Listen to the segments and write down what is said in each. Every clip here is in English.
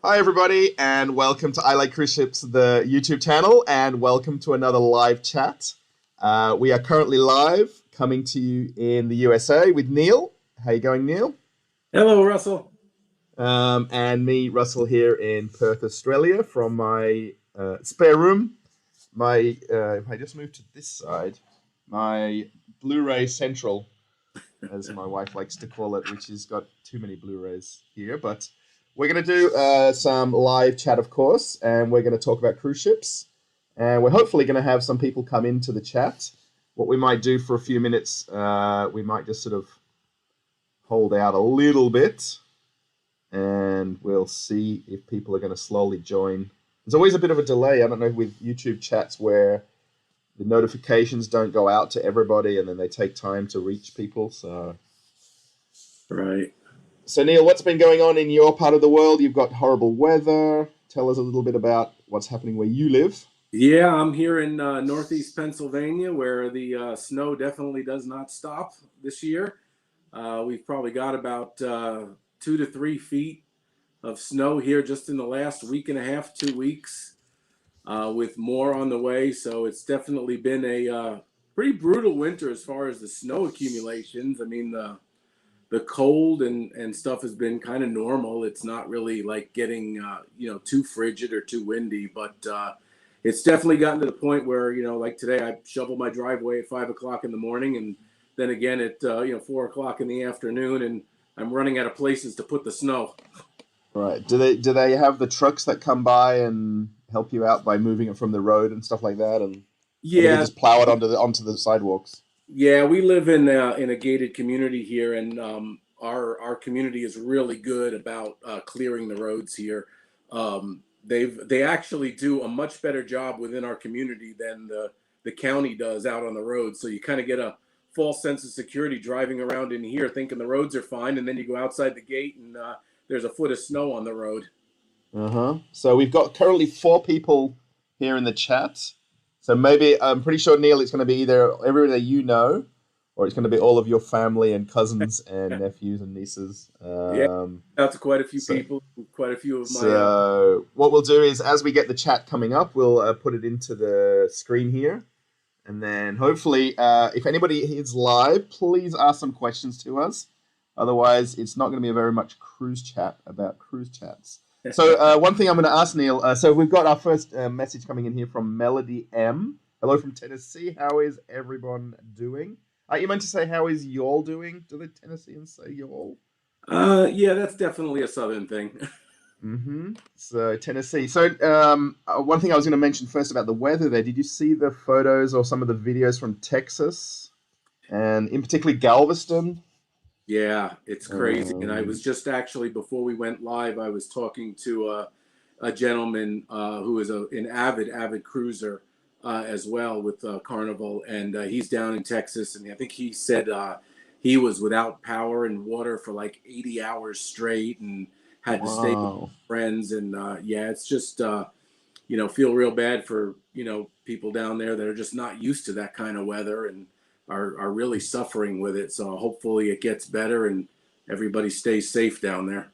Hi, everybody, and welcome to I Like Cruise Ships, the YouTube channel, and welcome to another live chat. We are currently live, coming to you in the USA with Neil. How you going, Neil? Hello, Russell. And me, Russell, here in Perth, Australia, from my spare room. If I just move to this side, my Blu-ray Central, as my wife likes to call it, which has got too many Blu-rays here, but we're going to do some live chat, of course, and we're going to talk about cruise ships. And we're hopefully going to have some people come into the chat. What we might do for a few minutes, we might just sort of hold out a little bit, and we'll see if people are going to slowly join. There's always a bit of a delay. I don't know, with YouTube chats where the notifications don't go out to everybody, and then they take time to reach people. Right. So, Neil, what's been going on in your part of the world? You've got horrible weather. Tell us a little bit about what's happening where you live. Yeah, I'm here in Northeast Pennsylvania, where the snow definitely does not stop this year. We've probably got about 2 to 3 feet of snow here just in the last week and a half, 2 weeks, with more on the way. So it's definitely been a pretty brutal winter as far as the snow accumulations. I mean, the cold and stuff has been kind of normal. It's not really like getting too frigid or too windy, but it's definitely gotten to the point where, like today, I shovel my driveway at 5 o'clock in the morning, and then again at 4 o'clock in the afternoon, and I'm running out of places to put the snow. Right. Do they have the trucks that come by and help you out by moving it from the road and stuff like that, and or do they Yeah, just plow it onto the sidewalks? yeah, we live in a gated community here, and our community is really good about clearing the roads here. They actually do a much better job within our community than the county does out on the road. So you kind of get a false sense of security driving around in here, thinking the roads are fine, and then you go outside the gate and there's a foot of snow on the road. Uh-huh. So we've got currently four people here in the chat. So maybe I'm pretty sure, Neil, it's going to be either everybody that you know, or it's going to be all of your family and cousins and nephews and nieces. Yeah, that's quite a few So people, quite a few of my. so what we'll do is, as we get the chat coming up, we'll put it into the screen here, and then hopefully, if anybody is live, please ask some questions to us. Otherwise, it's not going to be a very much cruise chat about cruise chats. So one thing I'm going to ask Neil. So we've got our first message coming in here from Melody M. Hello from Tennessee. How is everyone doing? You meant to say how is y'all doing? Do the Tennesseans say y'all? Yeah, that's definitely a southern thing. Mm-hmm. So Tennessee. So one thing I was going to mention first about the weather there. Did you see the photos or some of the videos from Texas and in particular Galveston? Yeah, it's crazy. And I Um, was just actually, before we went live, I was talking to a gentleman who is an avid cruiser as well with Carnival, and he's down in Texas, and I think he said he was without power and water for like 80 hours straight, and had to stay with wow. friends. And yeah, it's just feel real bad for people down there that are just not used to that kind of weather and are really suffering with it. So hopefully it gets better and everybody stays safe down there.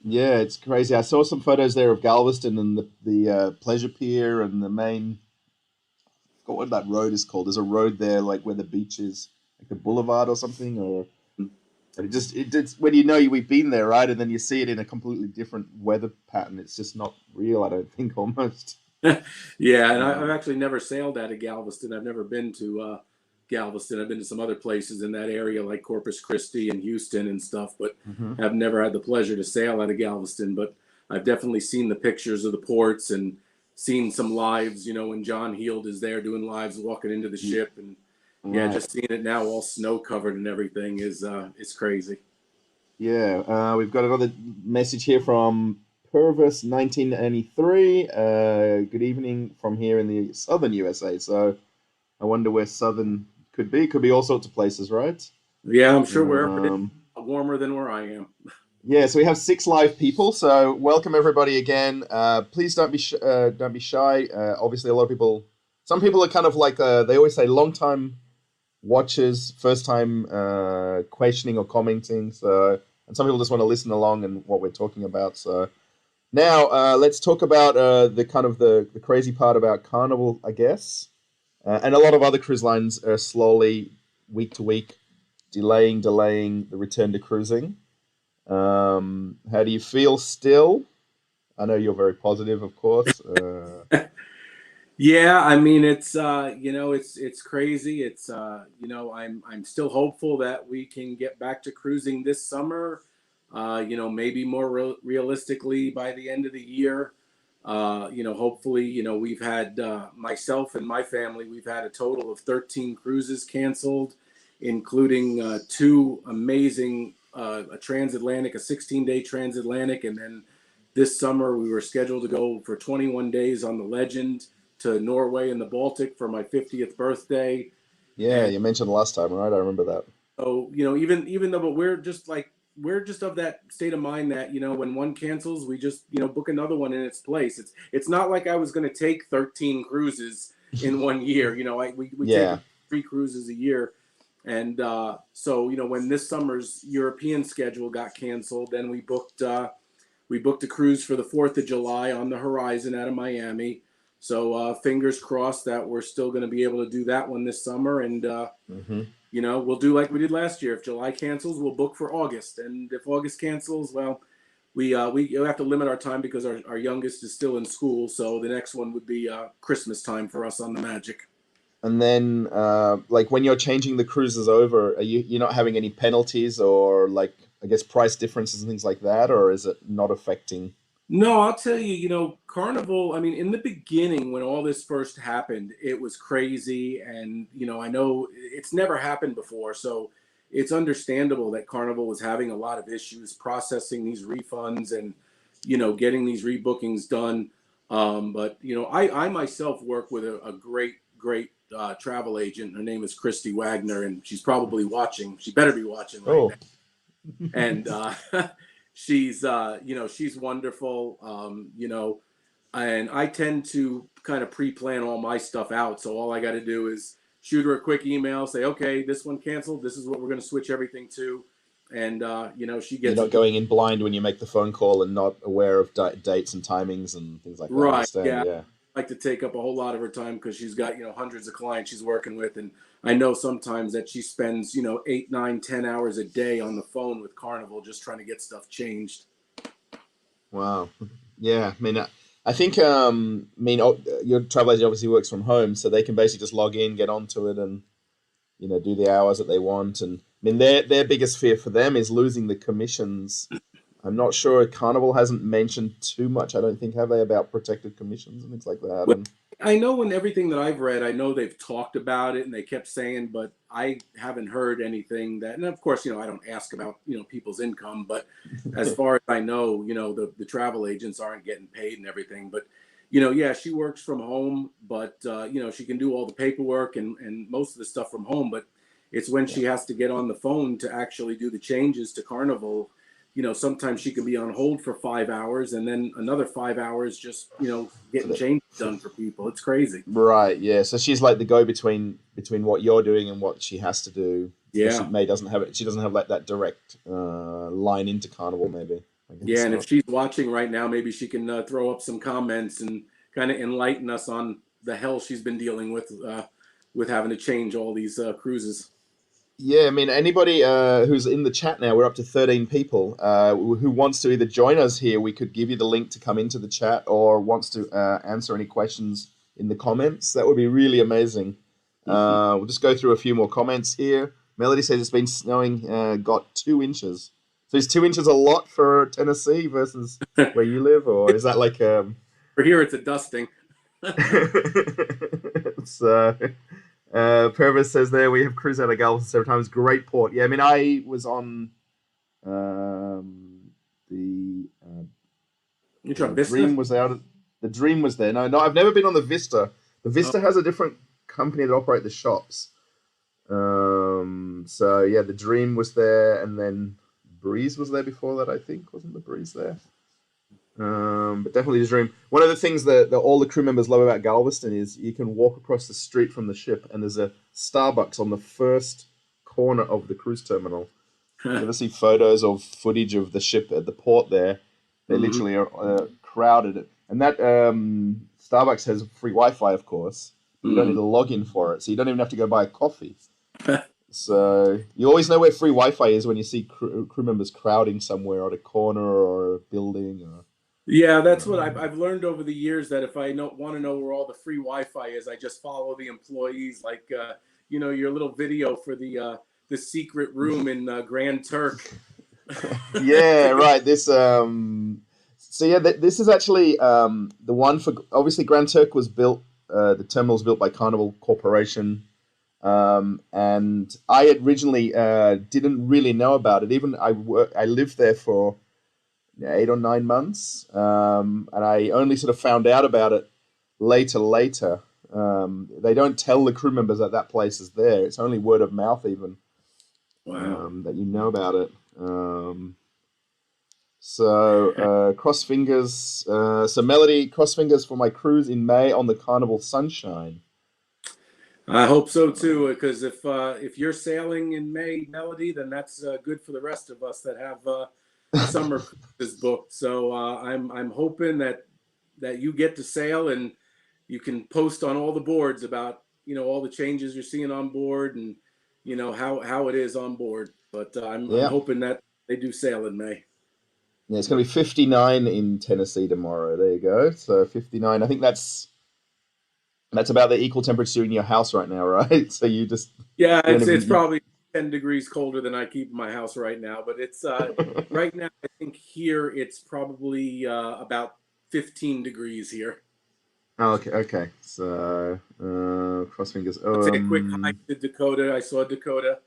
Yeah, it's crazy. I saw some photos there of Galveston and the pleasure pier and the main. I forgot what that road is called. There's a road there, like where the beach is, like the boulevard or something. Or and it just when we've been there, right? And then you see it in a completely different weather pattern. It's just not real. I don't think almost. Yeah, and I've Um, actually never sailed out of Galveston. I've never been to Galveston. I've been to some other places in that area like Corpus Christi and Houston and stuff, but mhm. I've never had the pleasure to sail out of Galveston. But I've definitely seen the pictures of the ports and seen some lives, when John Heald is there doing lives walking into the ship. And yeah, Right. just seeing it now all snow covered and everything is crazy. Yeah, we've got another message here from Purvis 1993. Good evening from here in the southern USA. So I wonder where southern could be. Could be all sorts of places, right? Yeah, I'm sure wherever it is Um, warmer than where I am. yeah, so we have six live people. So welcome everybody again. Please don't be shy. Obviously, a lot of people. Some people are kind of like they always say long time watchers, first time questioning or commenting. So, and some people just want to listen along and what we're talking about. So, Now, let's talk about the kind of the crazy part about Carnival, I guess. And a lot of other cruise lines are slowly, week to week, delaying the return to cruising. How do you feel still? I know you're very positive, of course. Yeah, I mean it's it's crazy. It's I'm still hopeful that we can get back to cruising this summer. Maybe more realistically by the end of the year. Hopefully, we've had myself and my family, we've had a total of 13 cruises canceled, including two amazing a transatlantic, a 16-day transatlantic, and then this summer we were scheduled to go for 21 days on the Legend to Norway and the Baltic for my 50th birthday. Yeah, And you mentioned last time, right? I remember that. so, even though, but we're just of that state of mind that, when one cancels, we just, book another one in its place. It's not like I was going to take 13 cruises in one year. We take Yeah. about 3 cruises a year. And so, when this summer's European schedule got canceled, then we booked a cruise for the 4th of July on the horizon out of Miami. So fingers crossed that we're still going to be able to do that one this summer. And, Hmm. we'll do like we did last year. If July cancels, we'll book for August. And if August cancels, well, we have to limit our time because our youngest is still in school. So the next one would be Christmas time for us on the Magic. And then, like when you're changing the cruises over, you're not having any penalties or like I guess price differences and things like that, or is it not affecting? No, I'll tell you, Carnival, I mean, in the beginning, when all this first happened, it was crazy. And, I know it's never happened before. So it's understandable that Carnival was having a lot of issues processing these refunds and, getting these rebookings done. But, I myself work with a great, great travel agent. Her name is Christy Wagner, and she's probably watching. She better be watching right now. Oh, And she's wonderful. And I tend to kind of pre-plan all my stuff out. So all I got to do is shoot her a quick email, say, okay, this one canceled. This is what we're going to switch everything to. And she you're gets not it. going in blind when you make the phone call and not aware of dates and timings and things like that. I Right. understand. Yeah. Yeah. I like to take up a whole lot of her time because she's got, hundreds of clients she's working with. And I know sometimes that she spends, 8, 9, 10 hours a day on the phone with Carnival just trying to get stuff changed. Wow. Yeah. I mean, I think, your travel agent obviously works from home, so they can basically just log in, get onto it, and do the hours that they want. And I mean, their biggest fear for them is losing the commissions. I'm not sure Carnival hasn't mentioned too much. I don't think have they about protected commissions and things like that. Well, And I know in everything that I've read, I know they've talked about it and they kept saying, but I haven't heard anything that, and of course, I don't ask about, people's income, but as far as I know, the travel agents aren't getting paid and everything. But, yeah, she works from home, but, she can do all the paperwork and most of the stuff from home. But it's when yeah, she has to get on the phone to actually do the changes to Carnival. Sometimes she can be on hold for 5 hours and then another 5 hours just, for getting the changes for, done for people. It's crazy. right, yeah. So she's like the go between what you're doing and what she has to do. Especially Yeah. May doesn't have it. She doesn't have like that direct line into Carnival. Maybe I Yeah. guess And if not. she's watching right now, maybe she can throw up some comments and kind of enlighten us on the hell she's been dealing with having to change all these cruises. Yeah, I mean, anybody who's in the chat now, we're up to 13 people who wants to either join us here. We could give you the link to come into the chat or wants to answer any questions in the comments. That would be really amazing. We'll just go through a few more comments here. Melody says it's been snowing, got 2 inches. So is 2 inches a lot for Tennessee versus where you live? Or is that like For here, it's a dusting. it's, Purvis says there we have cruised out of Galveston several times. Great port. Yeah, I mean I was on the You try Dream Vista? was out. The Dream was there. No, I've never been on the Vista. The Oh, Vista has a different company that operate the shops. So yeah, the Dream was there, and then Breeze was there before that. I think wasn't the Breeze there? But definitely the Dream. One of the things that all the crew members love about Galveston is you can walk across the street from the ship, and there's a Starbucks on the first corner of the cruise terminal. If you ever see photos or footage of the ship at the port there, they hmm literally are crowded. And that Starbucks has free Wi-Fi, of course, but you don't need Mhm. a login for it, so you don't even have to go buy a coffee. So you always know where free Wi-Fi is when you see crew members crowding somewhere at a corner or a building. Yeah, that's what Um, I've learned over the years, that if I don't want to know where all the free Wi-Fi is, I just follow the employees, like your little video for the secret room in Grand Turk. yeah, To go. right. So yeah, this is actually the one for obviously Grand Turk was built. The terminal was built by Carnival Corporation. And I originally didn't really know about it. Even I lived there for 8 or 9 months, and I only sort of found out about it later. They don't tell the crew members that that place is there. It's only word of mouth, even Wow. that you know about it. So cross fingers. So Melody, cross fingers for my cruise in May on the Carnival Sunshine. I hope so too, Um, because if you're sailing in May, Melody, then that's good for the rest of us that have summer cruises booked. So I'm hoping that you get to sail, and you can post on all the boards about all the changes you're seeing on board, and how it is on board. But I'm yeah, hoping that they do sail in May. yeah, it's going to be 59 in Tennessee tomorrow. There you go. So 59. I think that's about the equal temperature in your house right now, right? So Yeah, you don't it's even probably 10 degrees colder than I keep in my house right now, but it's right now I think here it's probably about 15 degrees here. Oh, okay, okay. So cross fingers. I'll say a quick hi to Dakota. I saw Dakota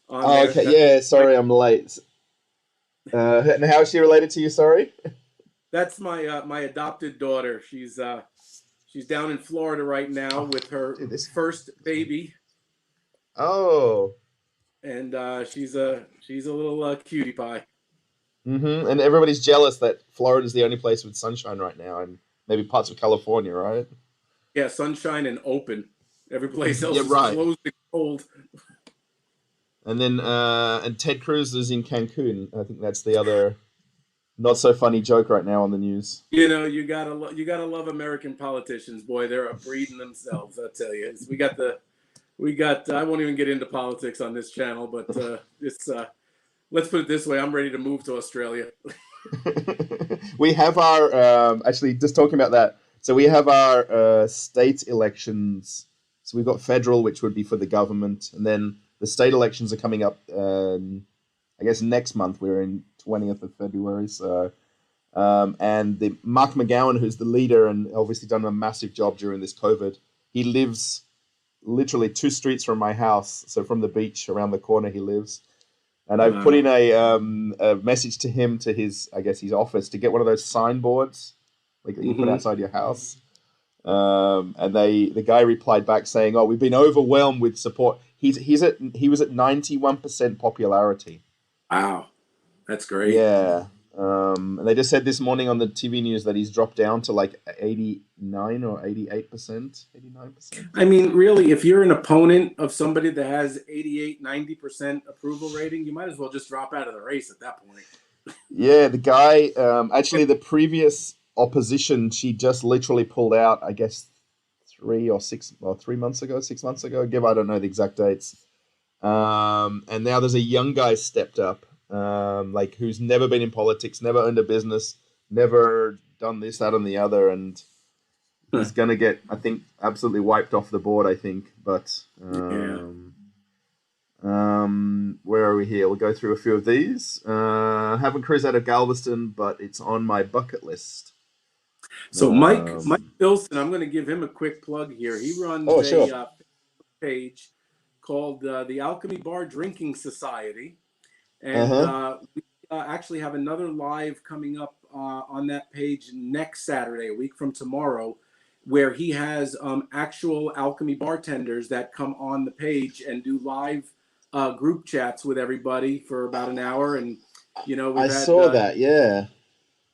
on Oh, there. okay. Yeah, sorry, I'm late. And how is she related to you? Sorry. That's my adopted daughter. She's down in Florida right now Oh, with her dude, this. first baby, Oh. and she's a little cutie pie. And everybody's jealous that Florida's the only place with sunshine right now, and maybe parts of California, right? Yeah, sunshine and open. Every place Yeah, else is right. closed and cold. And then and Ted Cruz is in Cancun. I think that's the other not so funny joke right now on the news. You gotta love American politicians, boy. They're a breed in themselves. I tell you, we got. I won't even get into politics on this channel, but it's. Let's put it this way: I'm ready to move to Australia. We have our actually just talking about that. So we have our state elections. So we've got federal, which would be for the government, and then the state elections are coming up. I guess next month. We're in 20th of February. So and the Mark McGowan, who's the leader and obviously done a massive job during this COVID, he lives literally 2 streets from my house. So from the beach around the corner, he lives. And I've put in Wow. a message to him to his I guess his office to get one of those signboards like that you put Hmm. outside your house. And the guy replied back saying, "Oh, we've been overwhelmed with support. He was at 91% popularity. Wow, that's great. Yeah. And they just said this morning on the TV news that he's dropped down to like 89 or 88%, 89%. I mean, really, if you're an opponent of somebody that has 88, 90% approval rating, you might as well just drop out of the race at that point. Yeah, the guy, actually, the previous opposition, she just literally pulled out, I guess, 3 months ago, 6 months ago. Give, I don't know the exact dates. And now there's a young guy stepped up, like who's never been in politics, never owned a business, never done this, that, and the other, and he's gonna get, I think, absolutely wiped off the board. I think, but Yeah. where are we here? We'll go through a few of these. Haven't cruised out of Galveston, but it's on my bucket list. So Mike Um, Filson, I'm going to give him a quick plug here. He runs oh, a sure. page called the Alchemy Bar Drinking Society, Uh and huh. we actually have another live coming up on that page next Saturday, a week from tomorrow, where he has actual alchemy bartenders that come on the page and do live group chats with everybody for about an hour. And we've I had saw that. Yeah.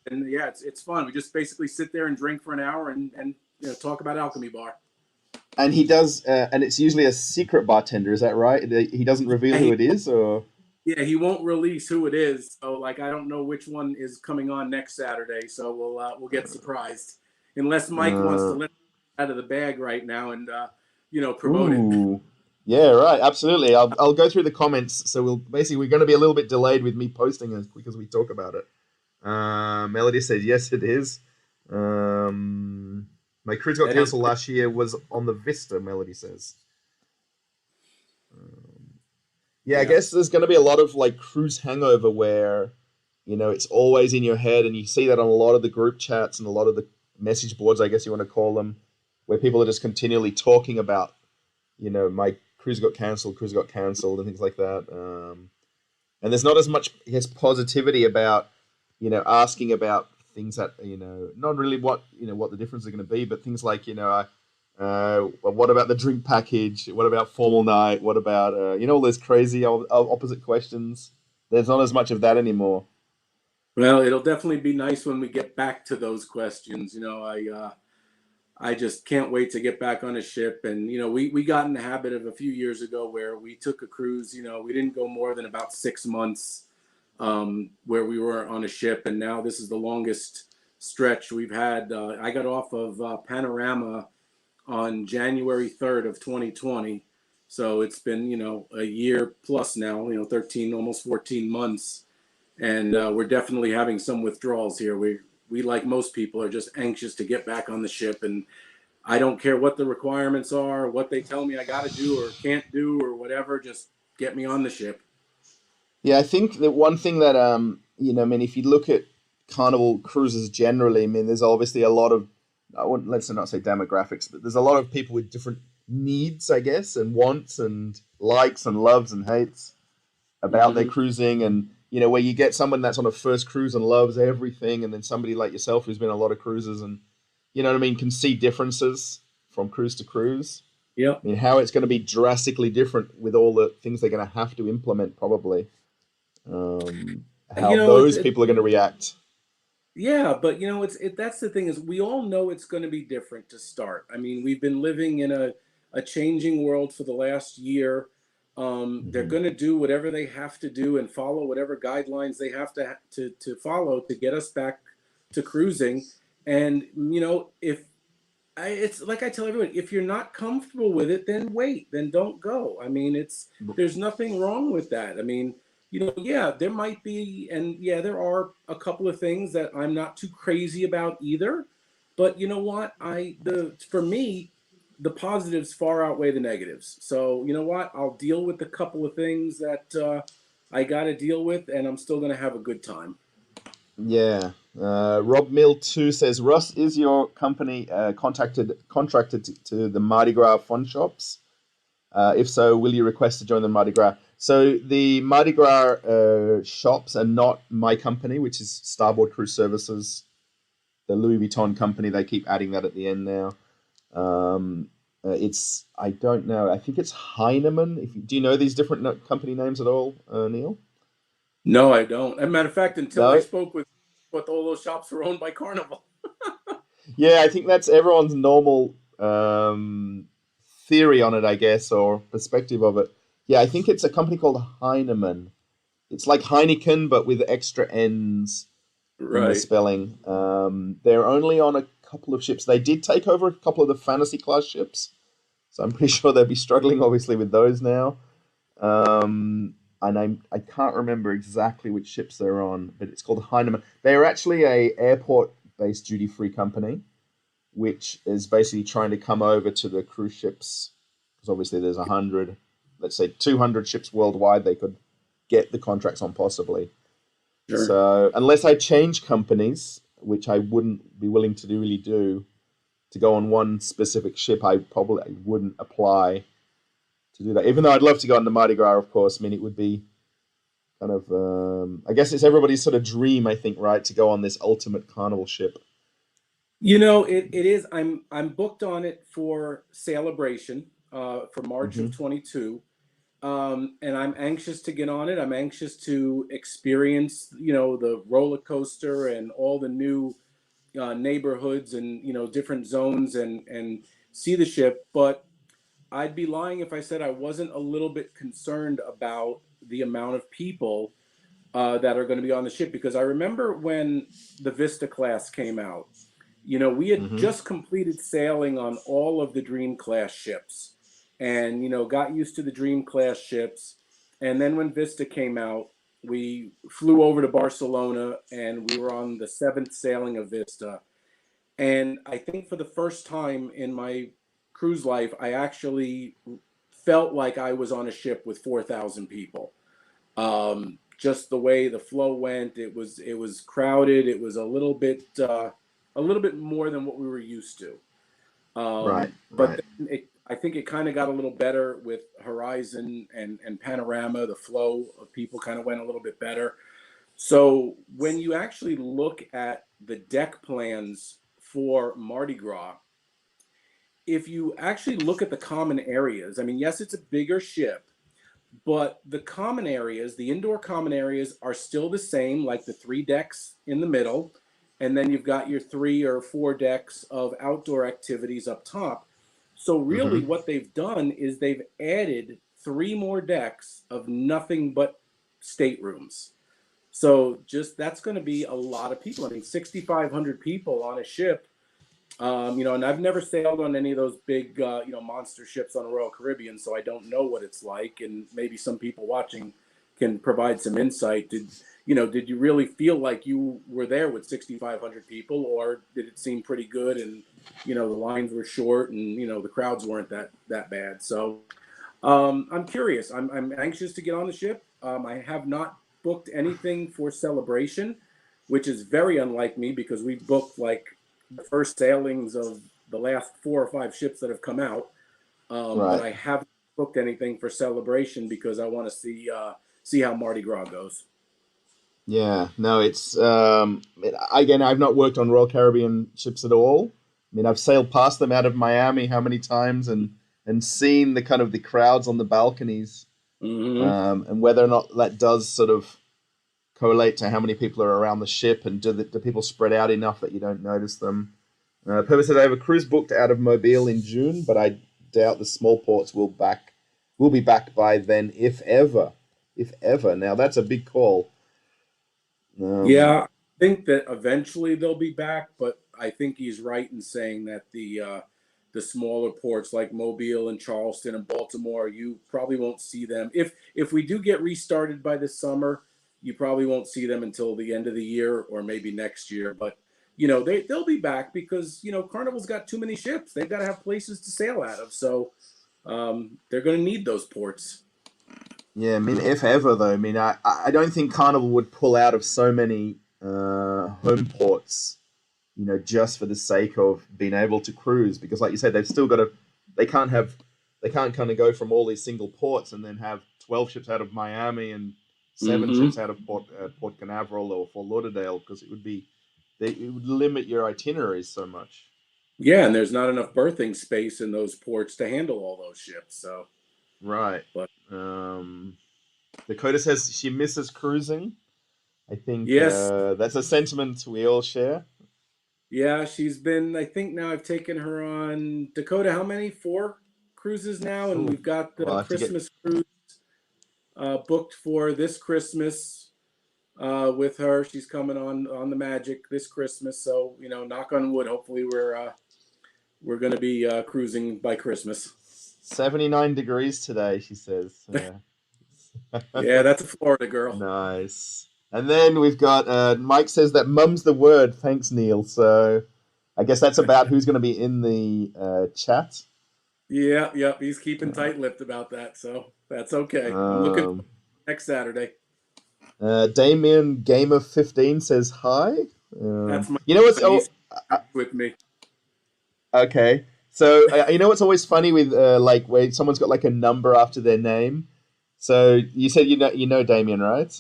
and yeah, it's fun. We just basically sit there and drink for an hour and talk about alchemy bar. And he does, and it's usually a secret bartender. Is that right? He doesn't reveal Yeah, who it is, or. Yeah, he won't release who it is. So like, I don't know which one is coming on next Saturday. So we'll get surprised, unless Mike wants to Uh, let it out of the bag right now and promote it. ooh, yeah, right, absolutely. I'll go through the comments. So we're going to be a little bit delayed with me posting as quick as we talk about it. Melody says yes, it is. My cruise got That is cancelled last year. Was on the Vista. Melody says. Yeah, I yeah. guess there's going to be a lot of like cruise hangover where, it's always in your head, and you see that on a lot of the group chats and a lot of the message boards, I guess you want to call them, where people are just continually talking about, my cruise got cancelled, and things like that. And there's not as much, I guess, positivity about, asking about things that, not really what the differences are going to be, but things like, what about the drink package? What about formal night? What about all those crazy opposite questions? There's not as much of that anymore. Well, it'll definitely be nice when we get back to those questions. I just can't wait to get back on a ship. And we got in the habit of a few years ago where we took a cruise. We didn't go more than about 6 months, where we were on a ship, and now this is the longest stretch we've had. I got off of Panorama on January 3rd of 2020. So it's been, a year plus now, 13, almost 14 months. And we're definitely having some withdrawals here. We, like most people, are just anxious to get back on the ship. And I don't care what the requirements are, what they tell me I got to do or can't do or whatever, just get me on the ship. Yeah, I think that one thing that I mean, if you look at Carnival cruises generally, I mean, there's obviously a lot of, let's not say demographics, but there's a lot of people with different needs, I guess, and wants and likes and loves and hates about their Mm-hmm. cruising, and where you get someone that's on a first cruise and loves everything, and then somebody like yourself who's been on a lot of cruises and what I mean, can see differences from cruise to cruise. Yep. I mean, how it's going to be drastically different with all the things they're going to have to implement, probably. How those It's people are going to react. yeah, but that's the thing is we all know it's going to be different to start. I mean, we've been living in a changing world for the last year. They're Hmm. going to do whatever they have to do and follow whatever guidelines they have to follow to get us back to cruising. And if it's like I tell everyone, if you're not comfortable with it, then wait, then don't go. I mean, there's nothing wrong with that. I mean, yeah, there might be, and yeah, there are a couple of things that I'm not too crazy about either. But you know what? For me, the positives far outweigh the negatives. So you know what? I'll deal with the couple of things that I got to deal with, and I'm still going to have a good time. Yeah. Rob Mill 2 says, Russ, is your company contracted to the Mardi Gras fun shops? If so, will you request to join the Mardi Gras? So the Mardi Gras shops are not my company, which is Starboard Cruise Services, the Louis Vuitton company. They keep adding that at the end now. It's I don't know. I think it's Heinemann. Do you know these different company names at all, Neil? No, I don't. As a matter of fact, until I No. spoke with what all those shops were owned by Carnival. Yeah, I think that's everyone's normal theory on it, I guess, or perspective of it. Yeah, I think it's a company called Heinemann. It's like Heineken, but with extra N's in the Right. spelling. They're only on a couple of ships. They did take over a couple of the fantasy class ships, so I'm pretty sure they'll be struggling, obviously, with those now. And I can't remember exactly which ships they're on, but it's called Heinemann. They are actually a airport based duty free company, which is basically trying to come over to the cruise ships because obviously there's 100, let's say 200 ships worldwide they could get the contracts on possibly. Sure. So unless I change companies, which I wouldn't be willing to really do, to go on one specific ship, I probably wouldn't apply to do that. Even though I'd love to go on the Mardi Gras, of course. I mean, it would be kind of, I guess it's everybody's sort of dream, I think, right, to go on this ultimate carnival ship. It is. I'm booked on it for Celebration for March Hmm. of 22. And I'm anxious to get on it. I'm anxious to experience, the roller coaster and all the new neighborhoods and different zones and see the ship. But I'd be lying if I said I wasn't a little bit concerned about the amount of people that are going to be on the ship, because I remember when the Vista class came out, we had Hmm. just completed sailing on all of the Dream class ships and, got used to the Dream class ships. And then when Vista came out, we flew over to Barcelona and we were on the seventh sailing of Vista. And I think for the first time in my cruise life, I actually felt like I was on a ship with 4,000 people. Just the way the flow went, it was crowded. It was a little bit more than what we were used to. Right, But right. then I think it kind of got a little better with Horizon and Panorama. The flow of people kind of went a little bit better. So when you actually look at the deck plans for Mardi Gras, if you actually look at the common areas, I mean, yes, it's a bigger ship, but the common areas, the indoor common areas, are still the same, like the three decks in the middle. And then you've got your 3 or 4 decks of outdoor activities up top. So, really, Hmm. what they've done is they've added 3 more decks of nothing but staterooms. So, just that's going to be a lot of people. I mean, 6,500 people on a ship, and I've never sailed on any of those big, monster ships on the Royal Caribbean, so I don't know what it's like. And maybe some people watching can provide some insight. Did you really feel like you were there with 6,500 people, or did it seem pretty good? And the lines were short, and the crowds weren't that bad. So I'm curious. I'm anxious to get on the ship. I have not booked anything for celebration, which is very unlike me because we booked like the first sailings of the last 4 or 5 ships that have come out. But Right. I haven't booked anything for celebration because I want to see how Mardi Gras goes. Yeah, no, again, I've not worked on Royal Caribbean ships at all. I mean, I've sailed past them out of Miami how many times and seen the kind of the crowds on the balconies, Hmm. and whether or not that does sort of correlate to how many people are around the ship and do people spread out enough that you don't notice them. Purpose says I have a cruise booked out of Mobile in June, but I doubt the small ports will be back by then, if ever, if ever. Now that's a big call. Um, Yeah, I think that eventually they'll be back, but I think he's right in saying that the smaller ports like Mobile and Charleston and Baltimore, you probably won't see them. If we do get restarted by this summer, you probably won't see them until the end of the year or maybe next year. But they'll be back because Carnival's got too many ships. They've got to have places to sail out of. So they're going to need those ports. Yeah, I mean, if ever though, I mean, I don't think Carnival would pull out of so many home ports, just for the sake of being able to cruise, because like you said, they've still got to, they can't have, they can't kind of go from all these single ports and then have 12 ships out of Miami and 7 ships Hmm. out of Port Canaveral or Fort Lauderdale, because it would limit your itineraries so much. Yeah, and there's not enough berthing space in those ports to handle all those ships. So, Right. but Um, Dakota says she misses cruising. I think yes, that's a sentiment we all share. yeah, she's been. I think now I've taken her on Dakota. How many? 4 cruises now, and Oh, we've got well, the I have to get. Christmas cruise booked for this Christmas with her. She's coming on the Magic this Christmas. So knock on wood. Hopefully, we're going to be cruising by Christmas. 79 degrees today, she says. Yeah, that's a Florida girl. Nice. And then we've got Mike says that mum's the word. Thanks, Neil. So I guess that's about who's going to be in the chat. Yeah, yep. He's keeping Uh, tight-lipped about that, so that's okay. I'm looking for um, next Saturday. Damien Gamer 15 says hi. That's my You know what's son. He's uh, with me. okay? So you know what's always funny with like where someone's got like a number after their name. So you said you know Damien, right?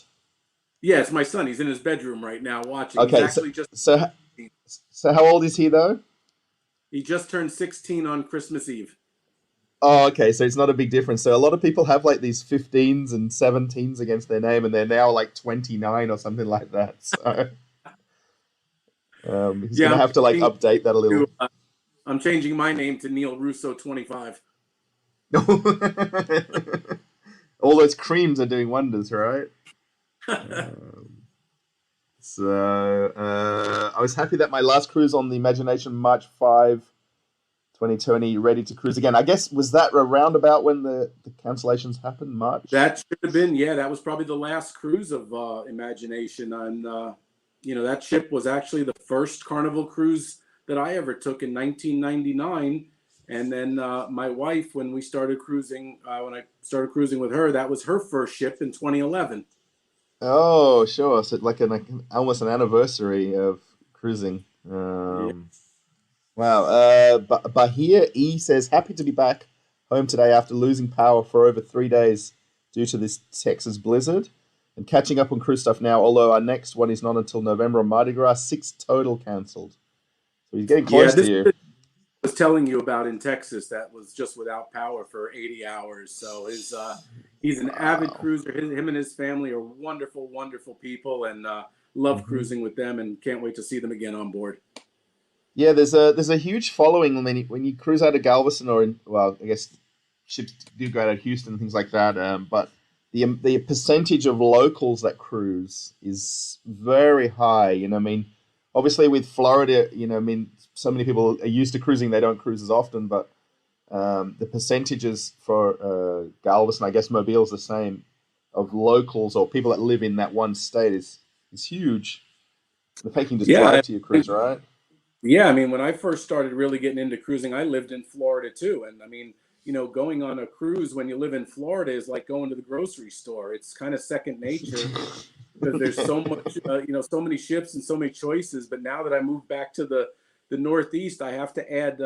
Yeah, it's my son. He's in his bedroom right now watching. He's Okay, actually just so so how old is he though? he just turned 16 on Christmas Eve. Oh, okay, so it's not a big difference. So a lot of people have like these 15s and 17s against their name, and they're now like 29 or something like that. So he's Yeah, gonna have to like update that a little. I'm changing my name to Neil Russo 25. all those creams are doing wonders, right? Um, I was happy that my last cruise on the Imagination March 5, 2020, ready to cruise again. I guess was that around about when the cancellations happened, March? That should have been, yeah, that was probably the last cruise of Imagination. And, that ship was actually the first Carnival cruise that I ever took in 1999. And then my wife, when I started cruising with her, that was her first ship in 2011. Oh, sure. So almost an anniversary of cruising. Yeah. Wow. Bahia E says happy to be back home today after losing power for over 3 days due to this Texas blizzard, and catching up on cruise stuff now. Although our next one is not until November on Mardi Gras, six total cancelled. So he's getting Yeah, close to this you. was telling you about in Texas that was just without power for 80 hours. So he's an avid Wow. cruiser. Him and his family are wonderful, wonderful people, and love Hmm. cruising with them, and can't wait to see them again on board. Yeah, there's a huge following when you cruise out of Galveston or well, I guess ships do go out of Houston and things like that. But the percentage of locals that cruise is very high. I mean, obviously with Florida, I mean, so many people are used to cruising; they don't cruise as often. But the percentages for Galveston, I guess Mobile's the same, of locals or people that live in that one state is huge. The fact you can just Yeah, drive to your cruise, right? yeah. I mean, when I first started really getting into cruising, I lived in Florida too, and I mean, going on a cruise when you live in Florida is like going to the grocery store. It's kind of second nature because there's Yeah. so much, so many ships and so many choices. But now that I moved back to the Northeast, I have to add,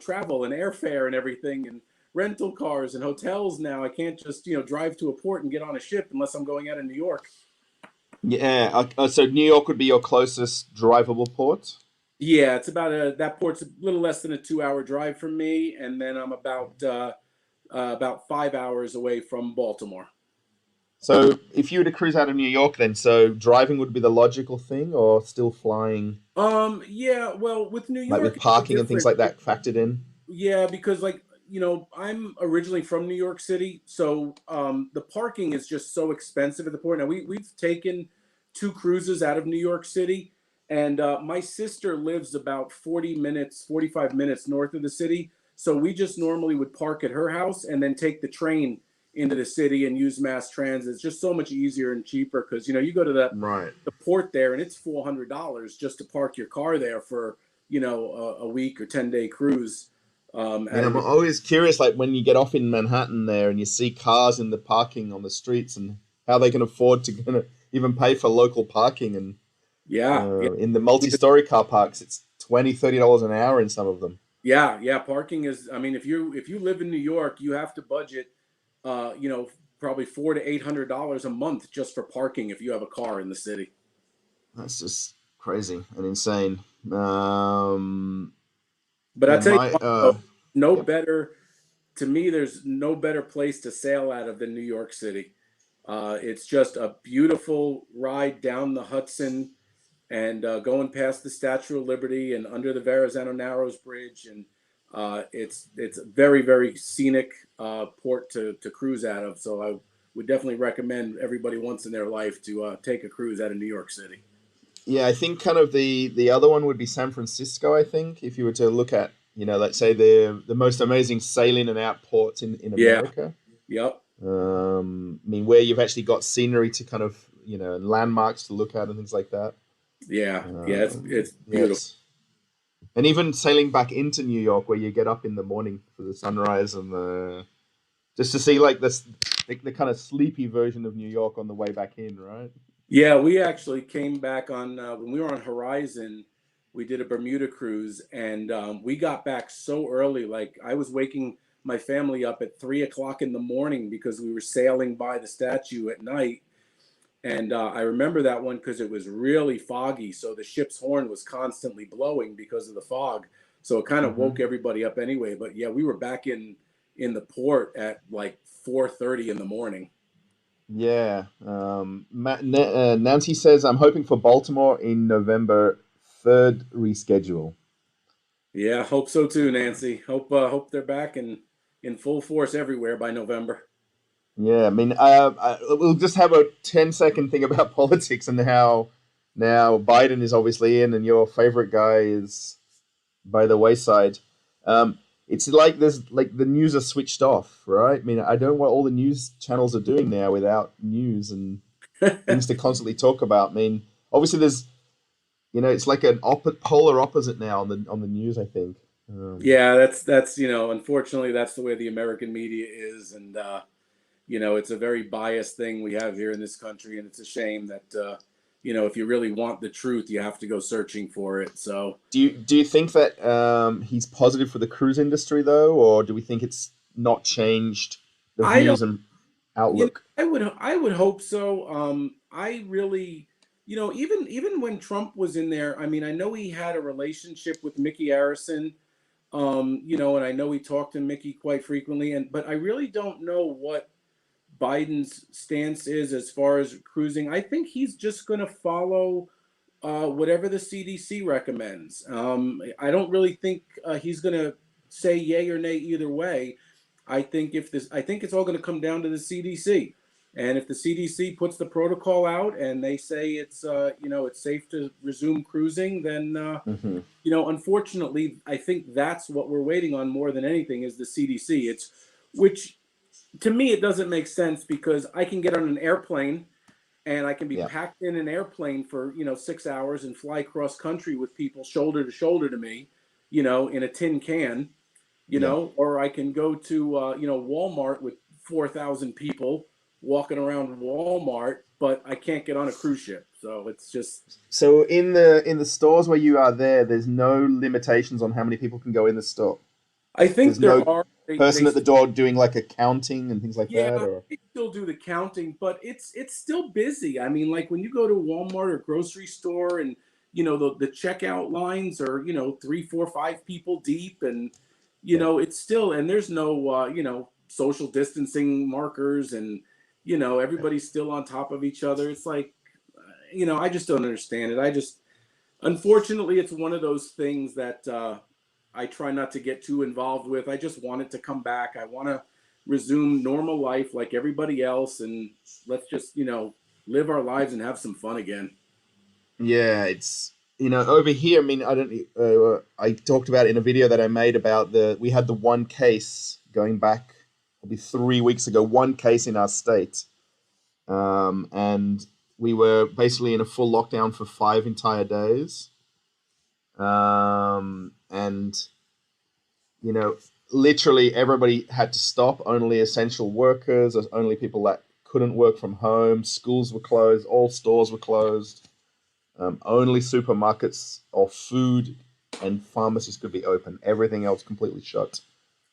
travel and airfare and everything, and rental cars and hotels. Now I can't just drive to a port and get on a ship unless I'm going out of New York. Yeah. So New York would be your closest drivable port. Yeah, it's that port's a little less than a 2 hour drive from me, and then I'm about 5 hours away from Baltimore. So if you were to cruise out of New York, then so driving would be the logical thing, or still flying, Yeah, well, with New like York, with it's so parking and things different. like that factored in. Yeah, because I'm originally from New York City, so the parking is just so expensive at the port. Now we've taken two cruises out of New York City, and my sister lives about 40 minutes, 45 minutes north of the city. So we just normally would park at her house and then take the train into the city and use mass transit. It's just so much easier and cheaper because you go to Right. the port there and it's $400 just to park your car there for a week or 10-day cruise I mean, out of I'm New. always curious, like when you get off in Manhattan there and you see cars in the parking on the streets and how they can afford to even pay for local parking, and Yeah, yeah, in the multi-story car parks, it's $20, $30 an hour in some of them. yeah, yeah. Parking is. I mean, if you live in New York, you have to budget, uh, you know, probably $400 to $800 a month just for parking if you have a car in the city. That's just crazy and insane. Um, But I yeah, tell you my what, though, no yep. better to me. There's no better place to sail out of than New York City. It's just a beautiful ride down the Hudson and going past the Statue of Liberty and under the Verrazano Narrows Bridge, and it's a very very scenic port to cruise out of. So I would definitely recommend everybody once in their life to take a cruise out of New York City. Yeah, I think kind of the other one would be San Francisco. I think if you were to look at, let's say the most amazing sail in and out ports in Yeah. America. Yep. I mean, where you've actually got scenery to kind of, and landmarks to look at and things like that. Yeah. Yeah. It's beautiful. Yes. And even sailing back into New York, where you get up in the morning for the sunrise and just to see like this the kind of sleepy version of New York on the way back in, right? Yeah, we actually came back on when we were on Horizon. We did a Bermuda cruise, and we got back so early. Like I was waking my family up at 3 o'clock in the morning because we were sailing by the statue at night. And I remember that one because it was really foggy, so the ship's horn was constantly blowing because of the fog. So it kind of woke Hmm. everybody up anyway. But yeah, we were back in the port at like 4:30 in the morning. Yeah. Nancy says, I'm hoping for Baltimore in November, third reschedule. Yeah, hope so too, Nancy. Hope they're back in full force everywhere by November. Yeah, I mean, we'll just have a 10-second thing about politics and how now Biden is obviously in, and your favorite guy is by the wayside. Um, it's like there's like the news are switched off, right? I mean, I don't know what all the news channels are doing now without news and things to constantly talk about. I mean, obviously there's it's like an polar opposite now on the news. I think. Yeah, that's unfortunately that's the way the American media is, and it's a very biased thing we have here in this country, and it's a shame that if you really want the truth, you have to go searching for it. So Do you think that he's positive for the cruise industry though, or do we think it's not changed the I don't, views and outlook? I would hope so. I really, even when Trump was in there, I mean, I know he had a relationship with Mickey Harrison, and I know he talked to Mickey quite frequently, but I really don't know what Biden's stance is as far as cruising. I think he's just going to follow whatever the CDC recommends. I don't really think he's going to say yay or nay either way. I think it's all going to come down to the CDC. And if the CDC puts the protocol out and they say it's safe to resume cruising, then Hmm. unfortunately, I think that's what we're waiting on more than anything is the CDC. Which to me it doesn't make sense because I can get on an airplane and I can be Yeah. packed in an airplane for 6 hours and fly cross country with people shoulder to shoulder to me, in a tin can, Yeah. or I can go to Walmart with 4,000 people walking around Walmart, but I can't get on a cruise ship. So it's just So in the stores where you are there's no limitations on how many people can go in the store. I think There's there no are they person at the door doing like accounting and things like yeah, that, or they still do the counting, but it's still busy. I mean, like when you go to Walmart or grocery store and the checkout lines are, three, four, five people deep and yeah. it's still and there's no social distancing markers and everybody's still on top of each other. It's like I just don't understand it. Unfortunately, it's one of those things that I try not to get too involved with. I just want it to come back. I want to resume normal life like everybody else, and let's just live our lives and have some fun again. Yeah, it's over here. I mean, I don't. I talked about it in a video that I made about we had the one case going back probably 3 weeks ago. One case in our state, and we were basically in a full lockdown for 5 entire days. And you know, literally everybody had to stop. Only essential workers, only people that couldn't work from home. Schools were closed. All stores were closed. Only supermarkets or food and pharmacies could be open. Everything else completely shut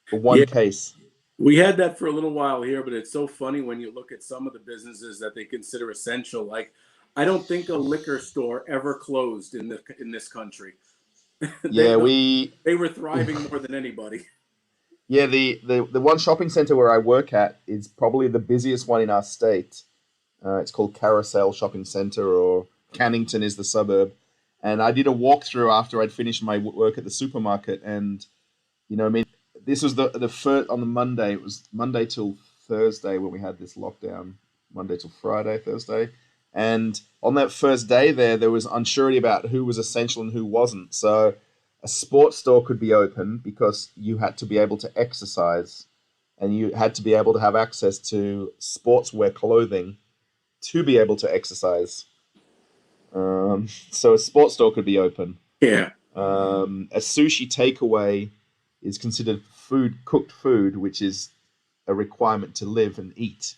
for one Yeah, case. we had that for a little while here, but it's so funny when you look at some of the businesses that they consider essential. Like, I don't think a liquor store ever closed in this country. they Yeah, we they were thriving more than anybody. yeah the one shopping center where I work at is probably the busiest one in our state. It's called Carousel Shopping Center, or Cannington is the suburb. And I did a walkthrough after I'd finished my work at the supermarket, and I mean, this was the first on the Monday. It was Monday till Thursday when we had this lockdown. Monday till Friday, Thursday, and on that first day there was unsurety about who was essential and who wasn't. So a sports store could be open because you had to be able to exercise, and you had to be able to have access to sportswear clothing to be able to exercise. So a sports store could be open. Yeah. A sushi takeaway is considered cooked food, which is a requirement to live and eat,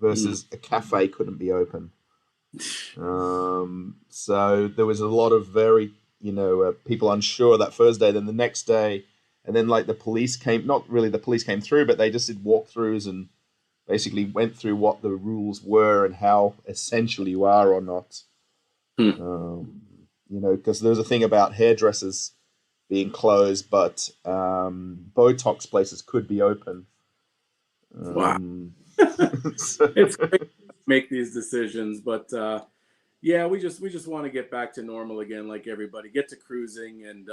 Mm. versus a cafe couldn't be open. So there was a lot of very, people unsure that first day. Then the next day, and then like the police came, not really the police came through, but they just did walkthroughs and basically went through what the rules were and how essential you are or not. Mm. Because there's a thing about hairdressers being closed, but Botox places could be open. Wow. Um, so- It's great to make these decisions, but yeah, we just want to get back to normal again, like everybody. Get to cruising, and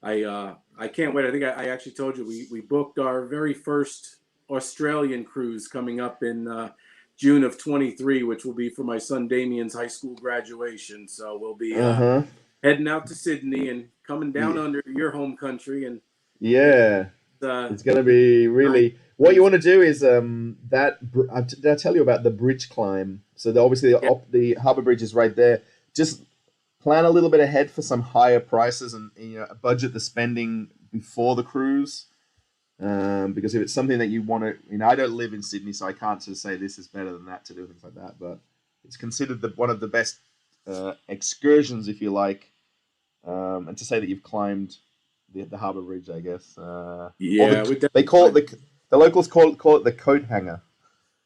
I can't wait. I think I actually told you we booked our very first Australian cruise coming up in June of 23, which will be for my son Damien's high school graduation. So we'll be Uh-huh. heading out to Sydney and coming down Yeah. under your home country. And yeah, Yeah. uh, It's going to be nice really. What you cruise. want to do is did I tell you about the bridge climb? So obviously Yeah, the harbor bridge is right there. Just plan a little bit ahead for some higher prices and budget the spending before the cruise. Because if it's something that you want to, I don't live in Sydney, so I can't sort of say this is better than that to do things like that. But it's considered one of the best excursions, if you like, and to say that you've climbed the harbour bridge, I guess, or yeah, we they definitely call find it the locals call it the coat hanger.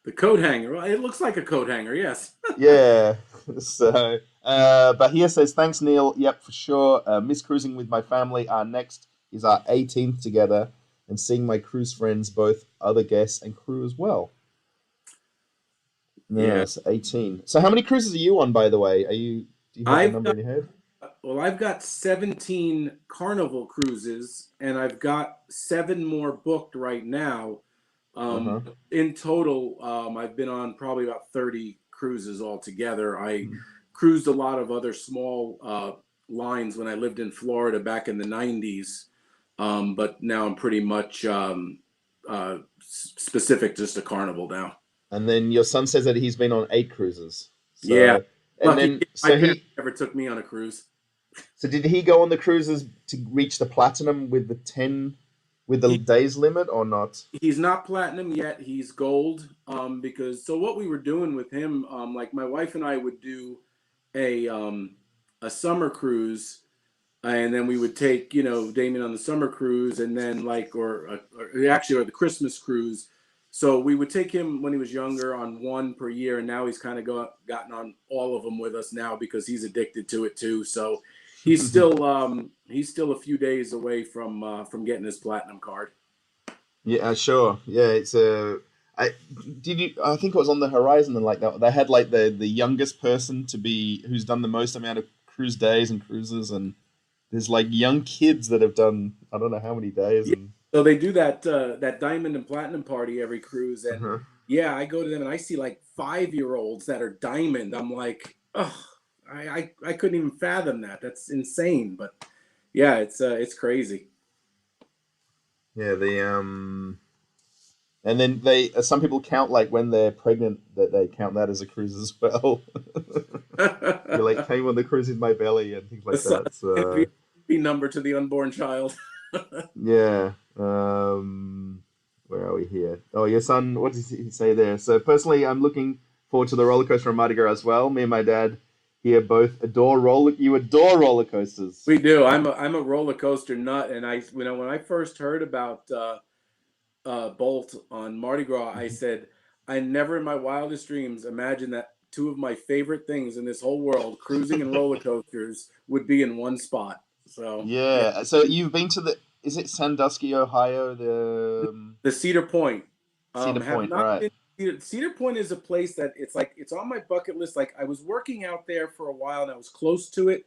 the coat hanger. Well, it looks like a coat hanger. Yes. Yeah. So, but here says, thanks, Neil. Yep, for sure. Miss cruising with my family. Our next is our 18th together, and seeing my cruise friends, both other guests and crew as well. Yeah. Yes, 18. So, how many cruises are you on, by the way? Do you have the I've number in your head? Well, I've got 17 Carnival cruises, and I've got 7 more booked right now. Uh huh. In total, I've been on probably about 30 cruises altogether. I cruised a lot of other small lines when I lived in Florida back in the 90s, but now I'm pretty much specific just to Carnival now. And then your son says that he's been on 8 cruises. Yeah, So, and lucky then, kid. My so parents he, never took me on a cruise. so did he go on the cruises to reach the platinum with the 10, with the He days limit or not? he's not platinum yet. He's gold. Because so what we were doing with him, like my wife and I would do a um a summer cruise, and then we would take Damien on the summer cruise, and then or the Christmas cruise. So we would take him when he was younger on one per year, and now he's kind of gotten on all of them with us now because he's addicted to it too. So he's still a few days away from getting his platinum card. Yeah, sure. Yeah, it's a. I did you. I think it was on the horizon, and like that, they had like the youngest person to be who's done the most amount of cruise days and cruises, and there's like young kids that have done I don't know how many days, Yeah. and So they do that diamond and platinum party every cruise, and uh-huh. yeah, I go to them and I see like 5-year-olds that are diamond. I'm like, oh, I couldn't even fathom that. That's insane. But yeah, it's crazy. Yeah, and then they some people count like when they're pregnant that they count that as a cruise as well. You're like came on the cruise in my belly and things like Assign that. So MVP number to the unborn child. yeah. Where are we here? Oh, your son. What does he say there? So personally, I'm looking forward to the roller coaster on Mardi Gras as well. Me and my dad here both adore roller. You adore roller coasters. We do. I'm a roller coaster nut, and when I first heard about Bolt on Mardi Gras, I said, I never in my wildest dreams imagined that two of my favorite things in this whole world, cruising and roller coasters, would be in one spot. So, yeah. Yeah. So you've been to the. Is it Sandusky, Ohio? The Cedar Point. Cedar Have Point, not right? been. Cedar Point is a place that it's on my bucket list. Like I was working out there for a while and I was close to it,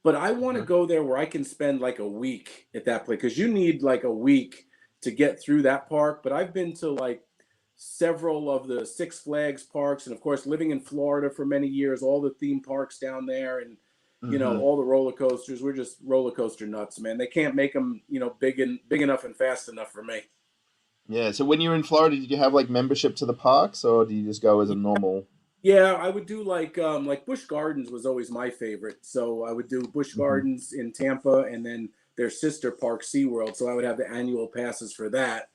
but I want to Uh-huh. go there where I can spend like a week at that place because you need like a week to get through that park. But I've been to like several of the Six Flags parks, and of course, living in Florida for many years, all the theme parks down there, and Hmm. all the roller coasters. We're just roller coaster nuts, man. They can't make them, big enough and fast enough for me. Yeah. So when you were in Florida, did you have like membership to the parks, or do you just go as a normal? Yeah, I would do like Busch Gardens was always my favorite. So I would do Busch Hmm. Gardens in Tampa and then their sister park SeaWorld. So I would have the annual passes for that.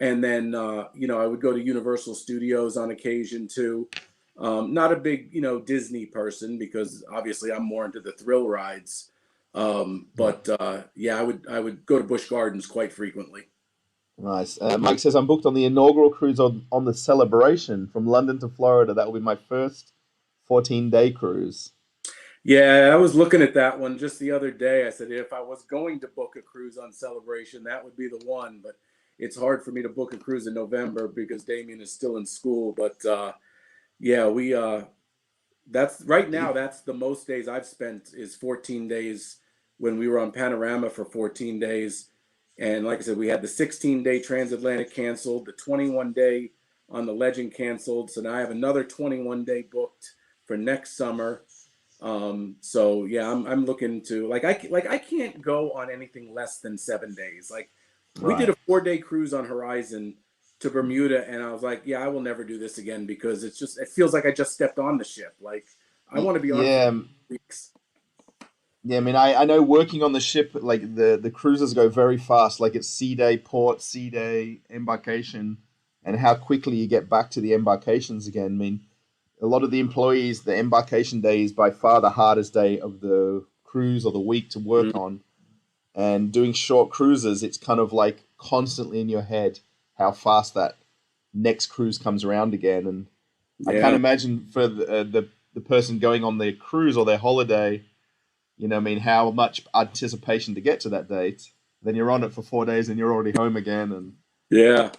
And then I would go to Universal Studios on occasion too. Not a big, Disney person because obviously I'm more into the thrill rides. Yeah. But yeah, I would go to Busch Gardens quite frequently. Nice. Mike says I'm booked on the inaugural cruise on the Celebration from London to Florida. That will be my first 14-day cruise. Yeah, I was looking at that one just the other day. I said if I was going to book a cruise on Celebration, that would be the one. But it's hard for me to book a cruise in November because Damien is still in school. But yeah, we that's right now. That's the most days I've spent is 14 days when we were on Panorama for 14 days. And like I said, we had the 16-day transatlantic canceled, the 21-day on the Legend canceled. So now I have another 21-day booked for next summer. So yeah, I'm looking to I can't go on anything less than 7 days. Like we did Right. a 4-day cruise on Horizon to Bermuda, and I was like, yeah, I will never do this again because it feels like I just stepped on the ship. Like I want to be on for Yeah. weeks. Yeah, I mean, I know working on the ship, like the cruises go very fast. Like it's sea day port, sea day embarkation, and how quickly you get back to the embarkations again. I mean, a lot of the employees, the embarkation day is by far the hardest day of the cruise or the week to work Mm, on. And doing short cruises, it's kind of like constantly in your head how fast that next cruise comes around again. And I can't yeah, imagine for the person going on their cruise or their holiday, I mean, how much anticipation to get to that date. Then you're on it for 4 days and you're already home again, and yeah,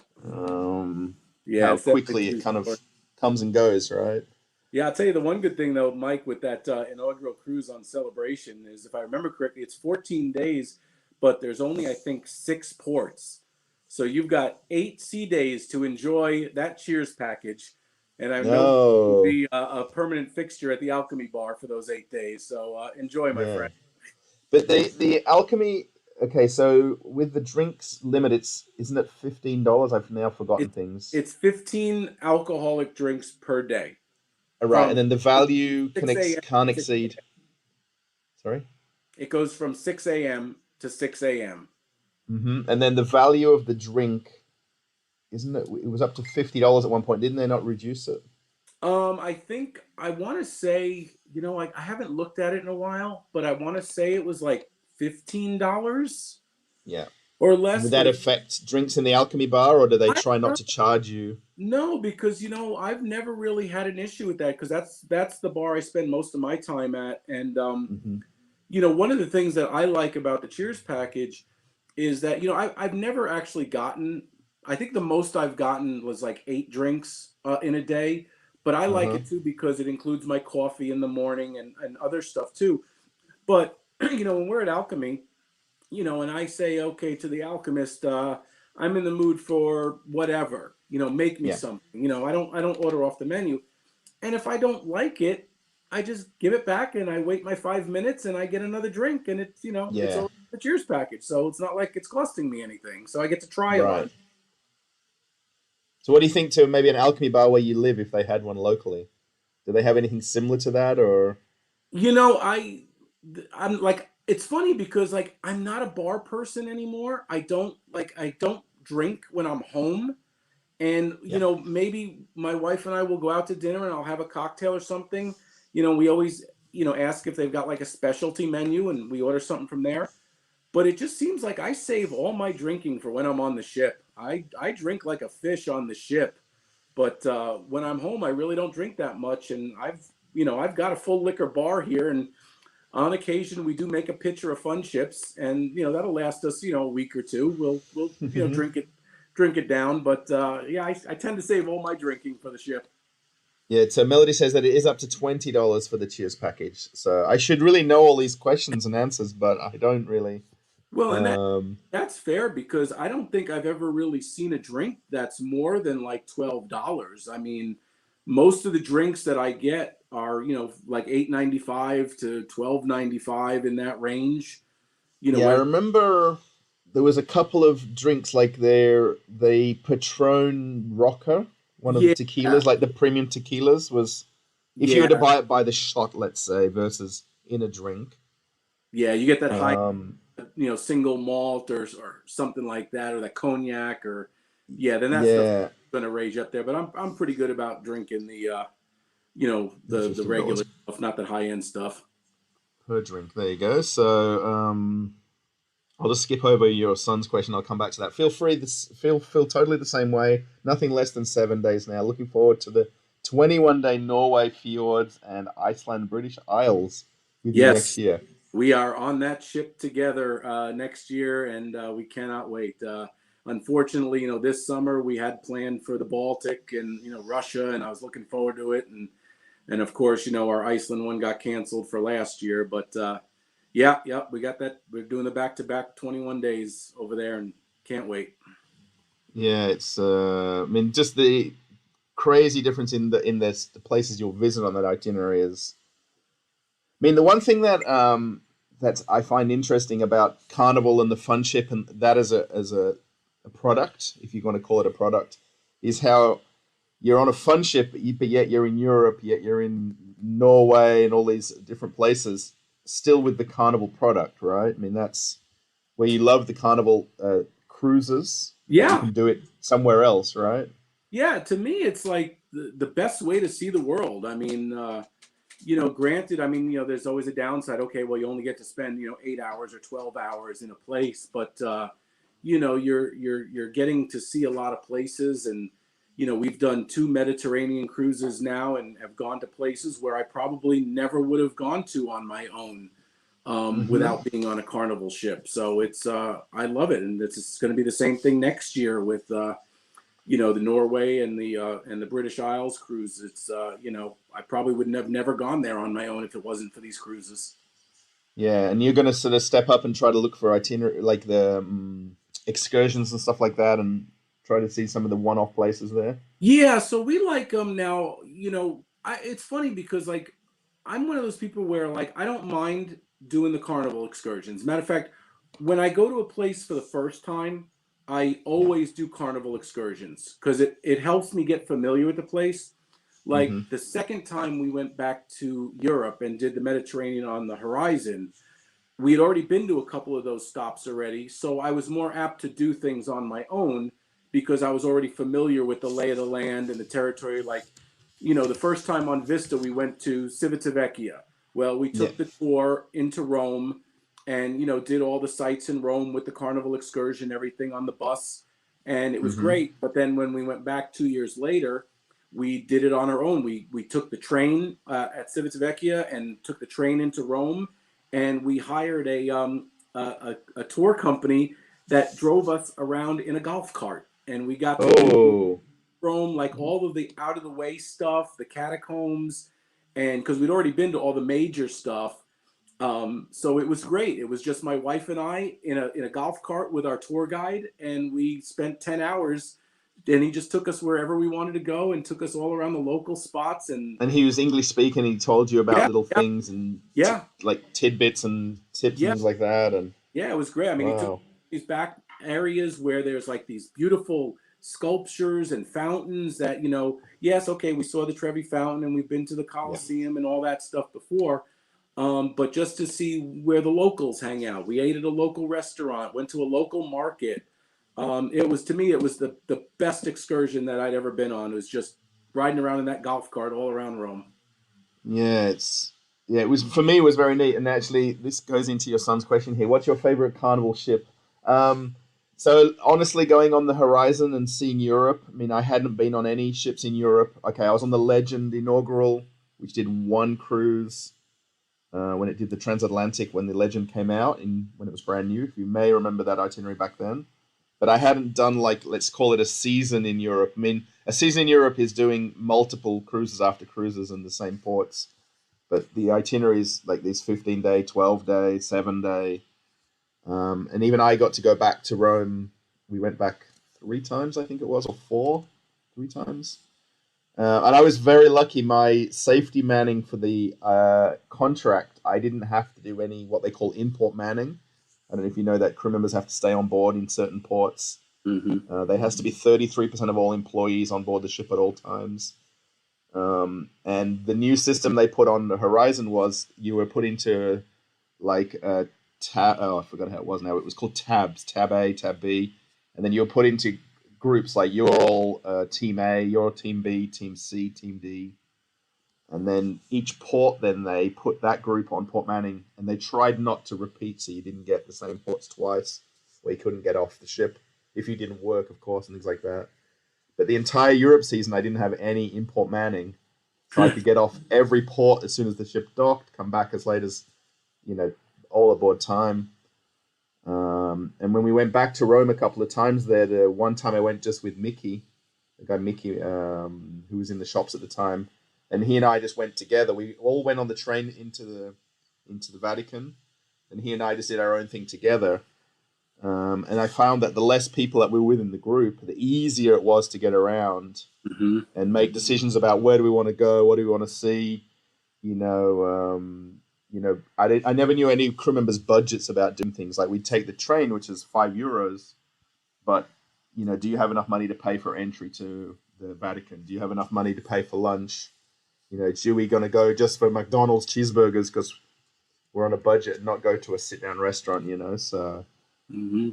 yeah. how It's definitely quickly it too kind short. of comes and goes, right? Yeah, I'll tell you the one good thing though, Mike, with that inaugural cruise on Celebration is, if I remember correctly, it's 14 days, but there's only I think 6 ports, so you've got 8 sea days to enjoy that Cheers package, and I know you'll No, be a permanent fixture at the Alchemy bar for those 8 days. So enjoy, my yeah, friend. but the alchemy. Okay, so with the drinks limit, it's isn't it $15? I've now forgotten It's things. it's 15 alcoholic drinks per day All right, and from then the value 6 a.m. can't to 6 exceed. Sorry. It goes from 6 a.m. to 6 a.m. And then the value of the drink, isn't it? It was up to $50 at one point. Didn't they not reduce it? I think I want to say, I haven't looked at it in a while, but I want to say it was like $15 Yeah. or And less. would But that it, affect drinks in the alchemy bar, or do they I try not don't to charge you? know because I've never really had an issue with that because that's the bar I spend most of my time at, and Hmm. one of the things that I like about the Cheers package is that I've never actually gotten. I think the most I've gotten was like 8 drinks in a day, but I like Uh-huh. it too because it includes my coffee in the morning and other stuff too. But when we're at Alchemy, and I say okay to the alchemist, I'm in the mood for whatever, make me Yeah. something. I don't order off the menu, and if I don't like it, I just give it back and I wait my 5 minutes and I get another drink, and it's Yeah. already the Cheers package, so it's not like it's costing me anything. So I get to try a Right. bunch. So what do you think to maybe an alchemy bar where you live if they had one locally? Do they have anything similar to that or You know, I I'm like, it's funny because like I'm not a bar person anymore. I don't drink when I'm home. And yeah. maybe my wife and I will go out to dinner and I'll have a cocktail or something. We always, ask if they've got like a specialty menu and we order something from there. But it just seems like I save all my drinking for when I'm on the ship. I drink like a fish on the ship, but when I'm home, I really don't drink that much. And I've got a full liquor bar here, and on occasion we do make a pitcher of Fun Chips, and that'll last us a week or two. We'll drink it down, but yeah, I tend to save all my drinking for the ship. Yeah, so Melody says that it is up to $20 for the Cheers package. So I should really know all these questions and answers, but I don't really. Well, and Um, that's fair because I don't think I've ever really seen a drink that's more than like $12. I mean, most of the drinks that I get are like 8.95 to 12.95 in that range. yeah, I Whether remember there was a couple of drinks like the Patron Rocker, one of the yeah, tequilas, like the premium tequilas was if you were to yeah, buy it by the shot, let's say, versus in a drink. yeah, you get that high Um, single malt or something like that, or that cognac, or yeah, then that stuff's yeah, gonna rage up there. But I'm pretty good about drinking the the the $15 regular stuff, not that high end stuff. per drink. There you go. So I'll just skip over your son's question. I'll come back to that. Feel free. Feel totally the same way. Nothing less than 7 days now. Looking forward to the 21-day Norway fjords and Iceland British Isles with you next Yes, year. we are on that ship together next year, and we cannot wait. Unfortunately, this summer we had planned for the Baltic and Russia, and I was looking forward to it, and of course, our Iceland one got canceled for last year, but Yeah, yeah, we got that. We're doing the back-to-back 21 days over there, and can't wait. Yeah, it's I mean, just the crazy difference in the places you'll visit on that itinerary is. I mean, the one thing that I find interesting about Carnival and the Fun Ship and that as a product, if you want to call it a product, is how you're on a fun ship, but yet you're in Europe, yet you're in Norway and all these different places, still with the Carnival product, right? I mean, that's where you love the Carnival cruises, but you Yeah, can do it somewhere else, right? yeah. To me, it's like the best way to see the world. I mean, granted, I mean, there's always a downside. Okay, well, you only get to spend 8 hours or 12 hours in a place, but you're getting to see a lot of places, and we've done two Mediterranean cruises now, and have gone to places where I probably never would have gone to on my own, Hmm. without being on a Carnival ship. So it's I love it, and it's going to be the same thing next year with the Norway and the British Isles cruise. It's I probably would have never gone there on my own if it wasn't for these cruises. Yeah, and you're going to sort of step up and try to look for itinerary, like the excursions and stuff like that, and try to see some of the one-off places there. Yeah, so we like them now. It's funny because like I'm one of those people where like I don't mind doing the carnival excursions. Matter of fact, when I go to a place for the first time, I always do carnival excursions because it helps me get familiar with the place. Like Hmm. the second time we went back to Europe and did the Mediterranean on the horizon, we had already been to a couple of those stops already, so I was more apt to do things on my own because I was already familiar with the lay of the land and the territory. Like, the first time on Vista, we went to Civitavecchia. Well, we Yeah. took the tour into Rome and, did all the sites in Rome with the Carnival excursion, everything on the bus. And it was Hmm. great. But then when we went back 2 years later, we did it on our own. We took the train at Civitavecchia and took the train into Rome, and we hired a tour company that drove us around in a golf cart, and we got to do Oh. Rome, like all of the out of the way stuff, the catacombs, and because we'd already been to all the major stuff. So it was great. It was just my wife and I in a golf cart with our tour guide, and we spent 10 hours. And he just took us wherever we wanted to go, and took us all around the local spots. And And he was English speaking. He told you about yeah, little yeah, things and yeah, like tidbits and tips and yeah. things like that. And Yeah, it was great. I mean, he took wow, these back areas where there's like these beautiful sculptures and fountains that, yes, okay, we saw the Trevi Fountain and we've been to the yeah, Colosseum and all that stuff before. But just to see where the locals hang out. We ate at a local restaurant, went to a local market. It was, to me, it was the best excursion that I'd ever been on. It was just riding around in that golf cart all around Rome. yeah. It's yeah. It was for me. It was very neat. And actually, this goes into your son's question here. What's your favorite carnival ship? Um, so honestly, going on the horizon and seeing Europe. I mean, I hadn't been on any ships in Europe. Okay, I was on the Legend inaugural, which did one cruise. When it did the transatlantic when the Legend came out in when it was brand new. If you may remember that itinerary back then, but I hadn't done like let's call it a season in Europe. I mean, a season in Europe is doing multiple cruises after cruises in the same ports, but the itineraries like these 15-day, 12-day, 7-day, and even I got to go back to Rome. We went back three times, I think it was, or four, three times. And I was very lucky. My safety manning for the contract, I didn't have to do any what they call import manning. I don't know if you know that crew members have to stay on board in certain ports. Hmm. There has to be 33% of all employees on board the ship at all times. And the new system they put on the horizon was you were put into like a tab. Oh, I forgot how it was now. It was called tabs, tab A, tab B, and then you were put into groups like you're all team A, you're team B, team C, team D, and then each port then they put that group on port manning, and they tried not to repeat so you didn't get the same ports twice, where you couldn't get off the ship if you didn't work, of course, and things like that. But the entire Europe season, I didn't have any import manning, so I could get off every port as soon as the ship docked, come back as late as you know all aboard time. And when we went back to Rome a couple of times there, the one time I went just with Mickey, the guy Mickey, who was in the shops at the time, and he and I just went together. We all went on the train into the Vatican, and he and I just did our own thing together. And I found that the less people that we were with in the group, the easier it was to get around Mm-hmm. and make decisions about where do we want to go, what do we want to see. You know, I never knew any crew members' budgets about doing things. Like we'd take the train, which is €5, but do you have enough money to pay for entry to the Vatican? Do you have enough money to pay for lunch? Are we going to go just for McDonald's cheeseburgers because we're on a budget and not go to a sit down restaurant? So Mm-hmm.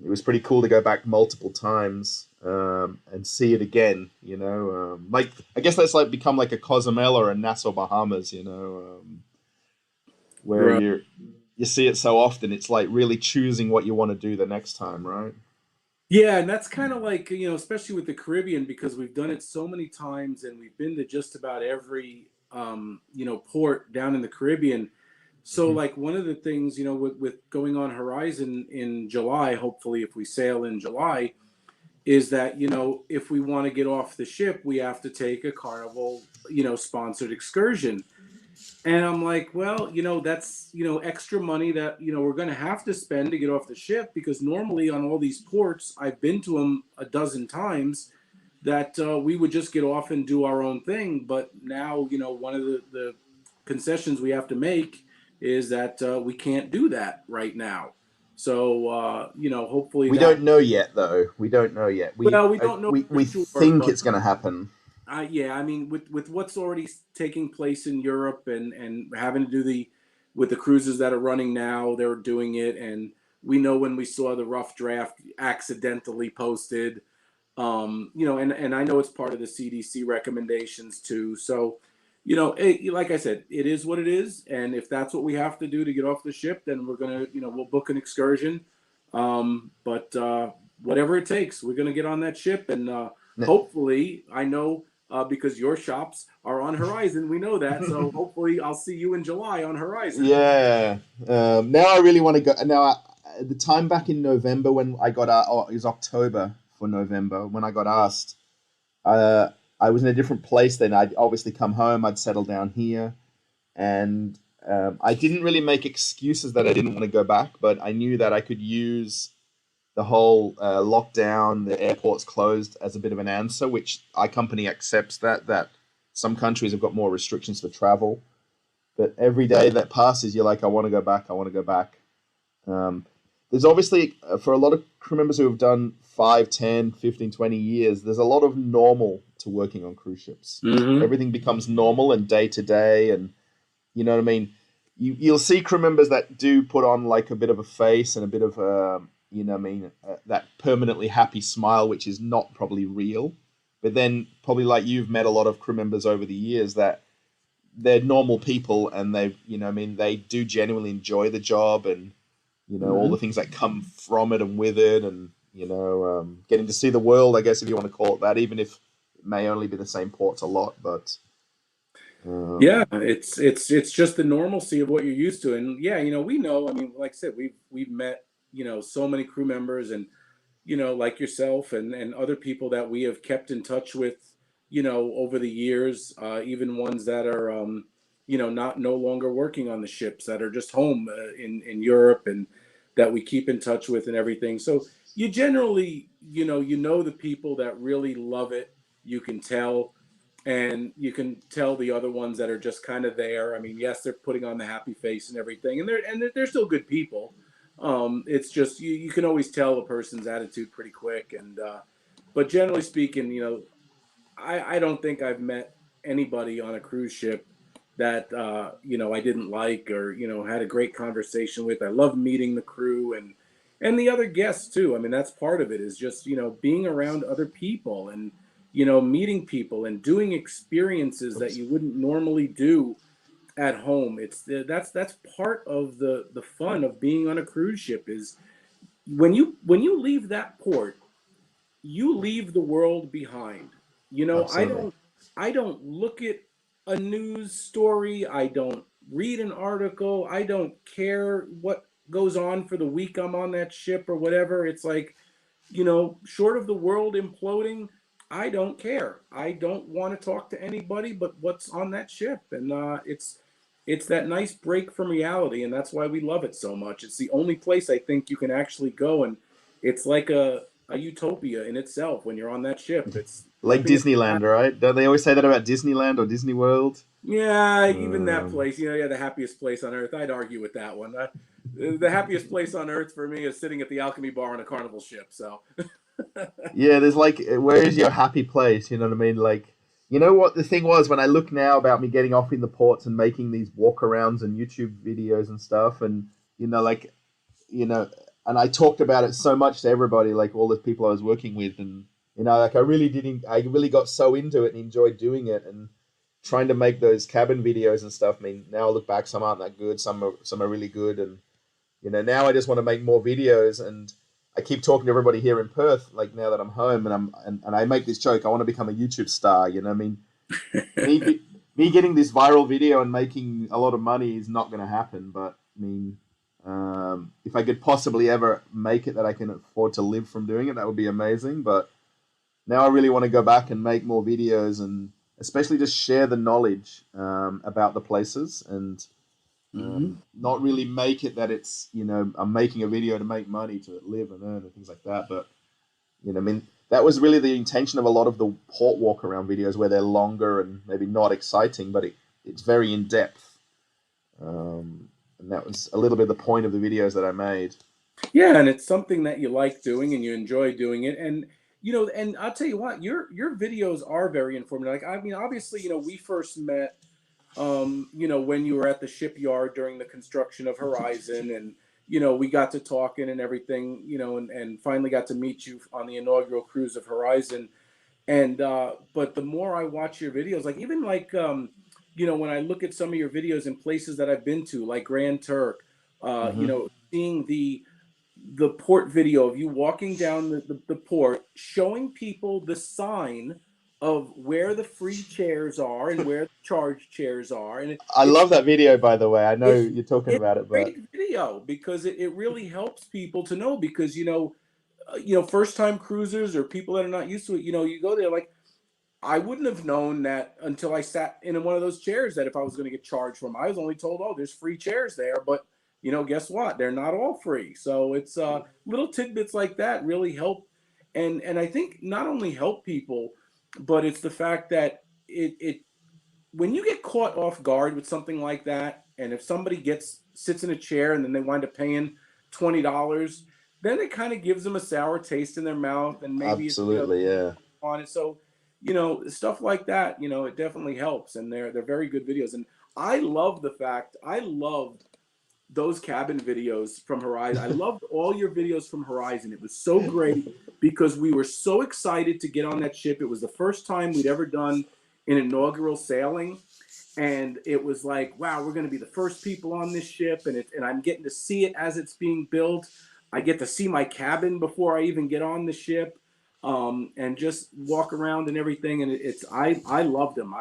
it was pretty cool to go back multiple times and see it again. Like I guess that's like become like a Cozumel or a Nassau, Bahamas. Where Right. you see it so often, it's like really choosing what you want to do the next time, right? Yeah, and that's kind of like, especially with the Caribbean, because we've done it so many times and we've been to just about every, port down in the Caribbean. So, Hmm. like, one of the things, with going on Horizon in July, hopefully, if we sail in July, is that, if we want to get off the ship, we have to take a Carnival, sponsored excursion. And I'm like, well, that's, extra money that, we're going to have to spend to get off the ship, because normally on all these ports, I've been to them a dozen times, that we would just get off and do our own thing. But now, one of the concessions we have to make is that we can't do that right now. So, hopefully We that, don't know yet, though. We don't know yet. We well, we uh, don't know we for we sure, think but it's going to happen. yeah, I mean, with what's already taking place in Europe, and having to do with the cruises that are running now, they're doing it, and we know when we saw the rough draft accidentally posted, and I know it's part of the CDC recommendations too. So, like I said, it is what it is, and if that's what we have to do to get off the ship, then we're gonna, we'll book an excursion. But whatever it takes, we're gonna get on that ship, and hopefully, I know. Because your shops are on Horizon, we know that. So hopefully, I'll see you in July on Horizon. Yeah. Now I really want to go. The time back in November when I got it was October for November when I got asked. Uh, I was in a different place then. I'd obviously come home. I'd settle down here, and I didn't really make excuses that I didn't want to go back. But I knew that I could use the whole lockdown, the airports closed, as a bit of an answer, which our company accepts that some countries have got more restrictions for travel. But every day that passes, you're like, I want to go back. I want to go back. Um, there's obviously, for a lot of crew members who have done 5, 10, 15, 20 years, there's a lot of normal to working on cruise ships. Mm-hmm. Everything becomes normal and day to day. And you know what I mean? You'll see crew members that do put on like a bit of a face and a bit of, that permanently happy smile, which is not probably real. But then, probably like you've met a lot of crew members over the years that they're normal people and they do genuinely enjoy the job and all Mm-hmm. the things that come from it and with it and getting to see the world, I guess, if you want to call it that, even if it may only be the same ports a lot. But Yeah, um, it's just the normalcy of what you're used to, and yeah, we know. I mean, like I said, we've met so many crew members, and like yourself, and other people that we have kept in touch with, over the years, even ones that are not no longer working on the ships, that are just home in Europe, and that we keep in touch with and everything. So you generally, the people that really love it. You can tell, and you can tell the other ones that are just kind of there. I mean, yes, they're putting on the happy face and everything, and they're still good people. It's just you can always tell a person's attitude pretty quick, and but generally speaking, I don't think I've met anybody on a cruise ship that I didn't like, or had a great conversation with. I love meeting the crew, and the other guests too. I mean, that's part of it, is just being around other people, and meeting people and doing experiences that oops. you wouldn't normally do at home. That's part of the fun of being on a cruise ship, is when you leave that port, you leave the world behind. I Absolutely. don't look at a news story. I don't read an article. I don't care what goes on for the week I'm on that ship or whatever. It's like, short of the world imploding, I don't care. I don't want to talk to anybody but what's on that ship. And it's that nice break from reality, and that's why we love it so much. It's the only place I think you can actually go, and it's like a utopia in itself when you're on that ship. It's Like nothing. Disneyland, right? Don't they always say that about Disneyland or Disney World? Yeah, even that Um, place, yeah, the happiest place on earth. I'd argue with that one. The happiest place on earth for me is sitting at the Alchemy bar on a Carnival ship. So, yeah, there's like, where is your happy place? You know what I mean? Like, you know what the thing was when I look now about me getting off in the ports and making these walkarounds and YouTube videos and stuff, and like, you know, and I talked about it so much to everybody, like all the people I was working with, and like I really got so into it and enjoyed doing it and trying to make those cabin videos and stuff. I mean, now I look back, some aren't that good, some are really good, and now I just want to make more videos. And I keep talking to everybody here in Perth, like now that I'm home, and I make this joke, I want to become a YouTube star. I mean, me me getting this viral video and making a lot of money is not going to happen. But I mean, if I could possibly ever make it that I can afford to live from doing it, that would be amazing. But now I really want to go back and make more videos and especially just share the knowledge about the places and Mhm. not really make it that it's I'm making a video to make money to live and earn and things like that. But I mean, that was really the intention of a lot of the port walk around videos, where they're longer and maybe not exciting, but it's very in depth. And that was a little bit the point of the videos that I made. Yeah, and it's something that you like doing and you enjoy doing it. And and I'll tell you what, your videos are very informative. Like, I mean, obviously, we first met when you were at the shipyard during the construction of Horizon, and we got to talking and everything, and finally got to meet you on the inaugural cruise of Horizon. And but the more I watch your videos, like even like when I look at some of your videos in places that I've been to, like Grand Turk, Hmm. seeing the port video of you walking down the port, showing people the sign of where the free chairs are and where the charge chairs are. And I it's love that video, by the way. I know it, you're talking it's about it, a but great video because it really helps people to know, because first time cruisers or people that are not used to it, you go there, like, I wouldn't have known that until I sat in one of those chairs, that if I was going to get charged from. I was only told, oh, there's free chairs there, but guess what? They're not all free. So it's little tidbits like that really help, and I think not only help people, but it's the fact that it when you get caught off guard with something like that, and if somebody gets sits in a chair and then they wind up paying $20, then it kind of gives them a sour taste in their mouth, and maybe it's absolutely, yeah. on it. So, stuff like that, it definitely helps. And they're very good videos. And I love the fact I loved those cabin videos from Horizon. I loved all your videos from Horizon. It was so great because we were so excited to get on that ship. It was the first time we'd ever done an inaugural sailing. And it was like, wow, we're going to be the first people on this ship, and I'm getting to see it as it's being built. I get to see my cabin before I even get on the ship, and just walk around and everything. And I loved them.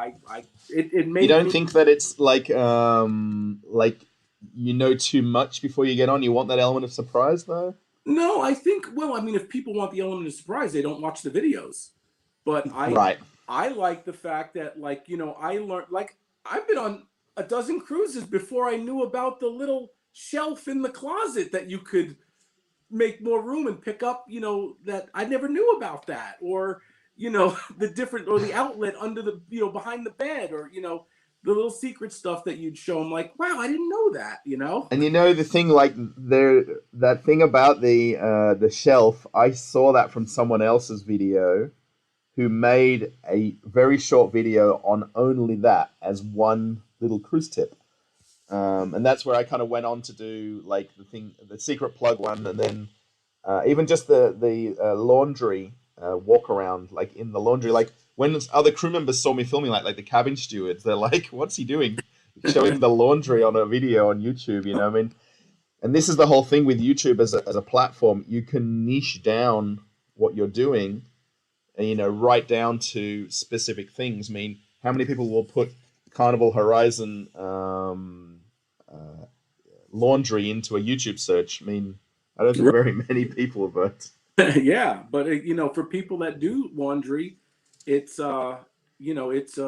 It You made don't me. think that it's like too much before you get on? You want that element of surprise, though. No, I think, well, I mean, if people want the element of surprise, they don't watch the videos. But Right. I like the fact that, like, I learned, like, I've been on a dozen cruises before I knew about the little shelf in the closet that you could make more room and pick up, that I never knew about that. Or, the different, or the outlet under the, behind the bed, or, the little secret stuff that you'd show them, like, wow, I didn't know that. And the thing, like there, that thing about the shelf, I saw that from someone else's video who made a very short video on only that as one little cruise tip. And that's where I kind of went on to do like the secret plug one, and then even just the laundry walk around, like in the laundry. Like when other crew members saw me filming, like the cabin stewards, they're like, "What's he doing?" Showing the laundry on a video on YouTube. I mean, and this is the whole thing with YouTube as a platform. You can niche down what you're doing, and right down to specific things. I mean, how many people will put Carnival Horizon uh, laundry into a YouTube search? I mean, I don't think very many people, but Yeah, but for people that do laundry, it's it's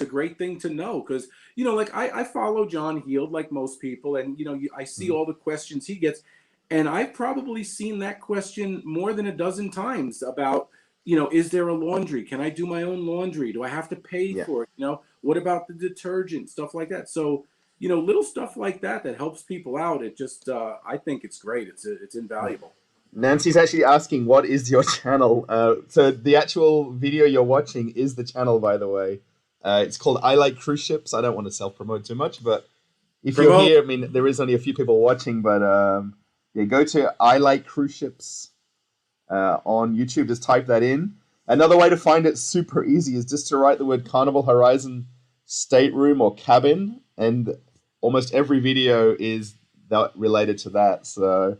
a great thing to know, because like I follow John Heald like most people, and I see Mm. all the questions he gets, and I've probably seen that question more than a dozen times about, is there a laundry? Can I do my own laundry? Do I have to pay Yeah. for it? What about the detergent, stuff like that? So little stuff like that helps people out. It just I think it's great. It's Yeah. invaluable. Nancy's actually asking, what is your channel? So the actual video you're watching is the channel, by the way. It's called I Like Cruise Ships. I don't want to self-promote too much, but if you're Promote. here, I mean, there is only a few people watching, but yeah, go to I Like Cruise Ships on YouTube. Just type that in. Another way to find it super easy is just to write the word Carnival Horizon stateroom or cabin, and almost every video is related to that. So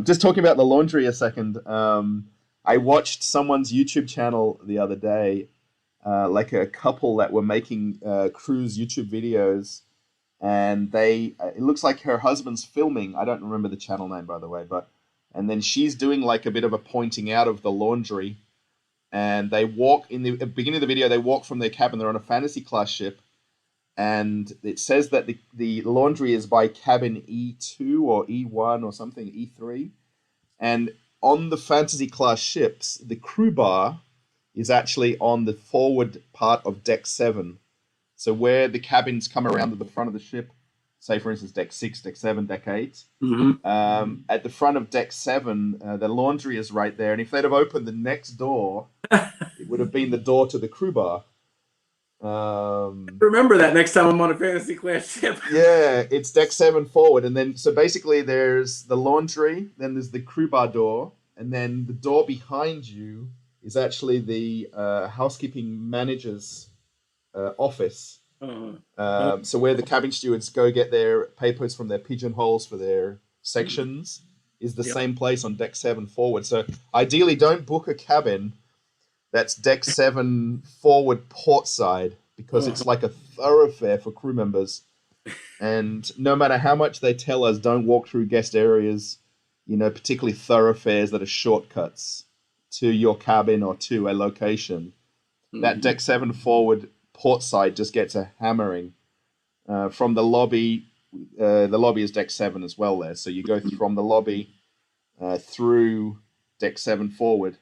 just talking about the laundry a second. I watched someone's YouTube channel the other day, like a couple that were making cruise YouTube videos, and it looks like her husband's filming. I don't remember the channel name, by the way, but and then she's doing like a bit of a pointing out of the laundry, and they walk in the beginning of the video. They walk from their cabin. They're on a fantasy class ship, and it says that the laundry is by cabin E2 or E1 or something, E3. And on the fantasy class ships, the crew bar is actually on the forward part of deck 7. So where the cabins come around to the front of the ship, say for instance deck 6, deck 7, deck 8, at the front of deck 7, the laundry is right there. And if they'd have opened the next door, it would have been the door to the crew bar. Remember that next time I'm on a fantasy class ship. Yeah, it's deck 7 forward, and then so basically there's the laundry, then there's the crew bar door, and then the door behind you is actually the housekeeping manager's office. So where the cabin stewards go get their papers from their pigeonholes for their sections is the same place on deck 7 forward. So ideally, don't book a cabin that's deck 7 forward port side, because it's like a thoroughfare for crew members. And no matter how much they tell us, don't walk through guest areas, particularly thoroughfares that are shortcuts to your cabin or to a location. That deck 7 forward port side just gets a hammering. From the lobby is deck 7 as well there. So you go from the lobby through deck 7 forward.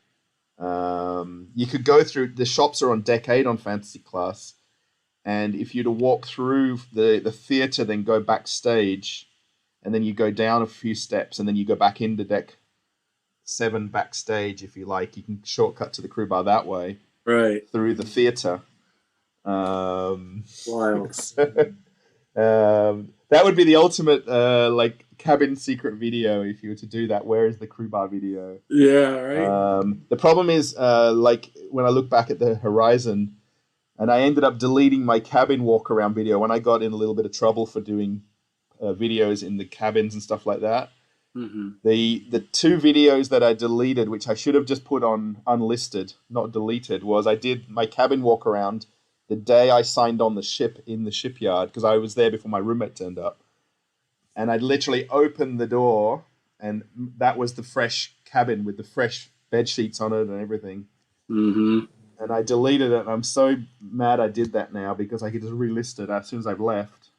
You could go through, the shops are on deck 8 on fantasy class, and if you to walk through the theater, then go backstage, and then you go down a few steps, and then you go back into deck 7 backstage, if you like. You can shortcut to the crew bar that way, Right. through the theater. Wild. That would be the ultimate like cabin secret video if you were to do that. Where is the crew bar video? Yeah, right. The problem is, like when I look back at the Horizon, and I ended up deleting my cabin walk around video when I got in a little bit of trouble for doing videos in the cabins and stuff like that. The 2 videos that I deleted, which I should have just put on unlisted, not deleted, was I did my cabin walk around the day I signed on the ship in the shipyard, because I was there before my roommate turned up. And I literally opened the door, and that was the fresh cabin with the fresh bed sheets on it and everything. And I deleted it, and I'm so mad I did that now, because I could just relist it as soon as I've left.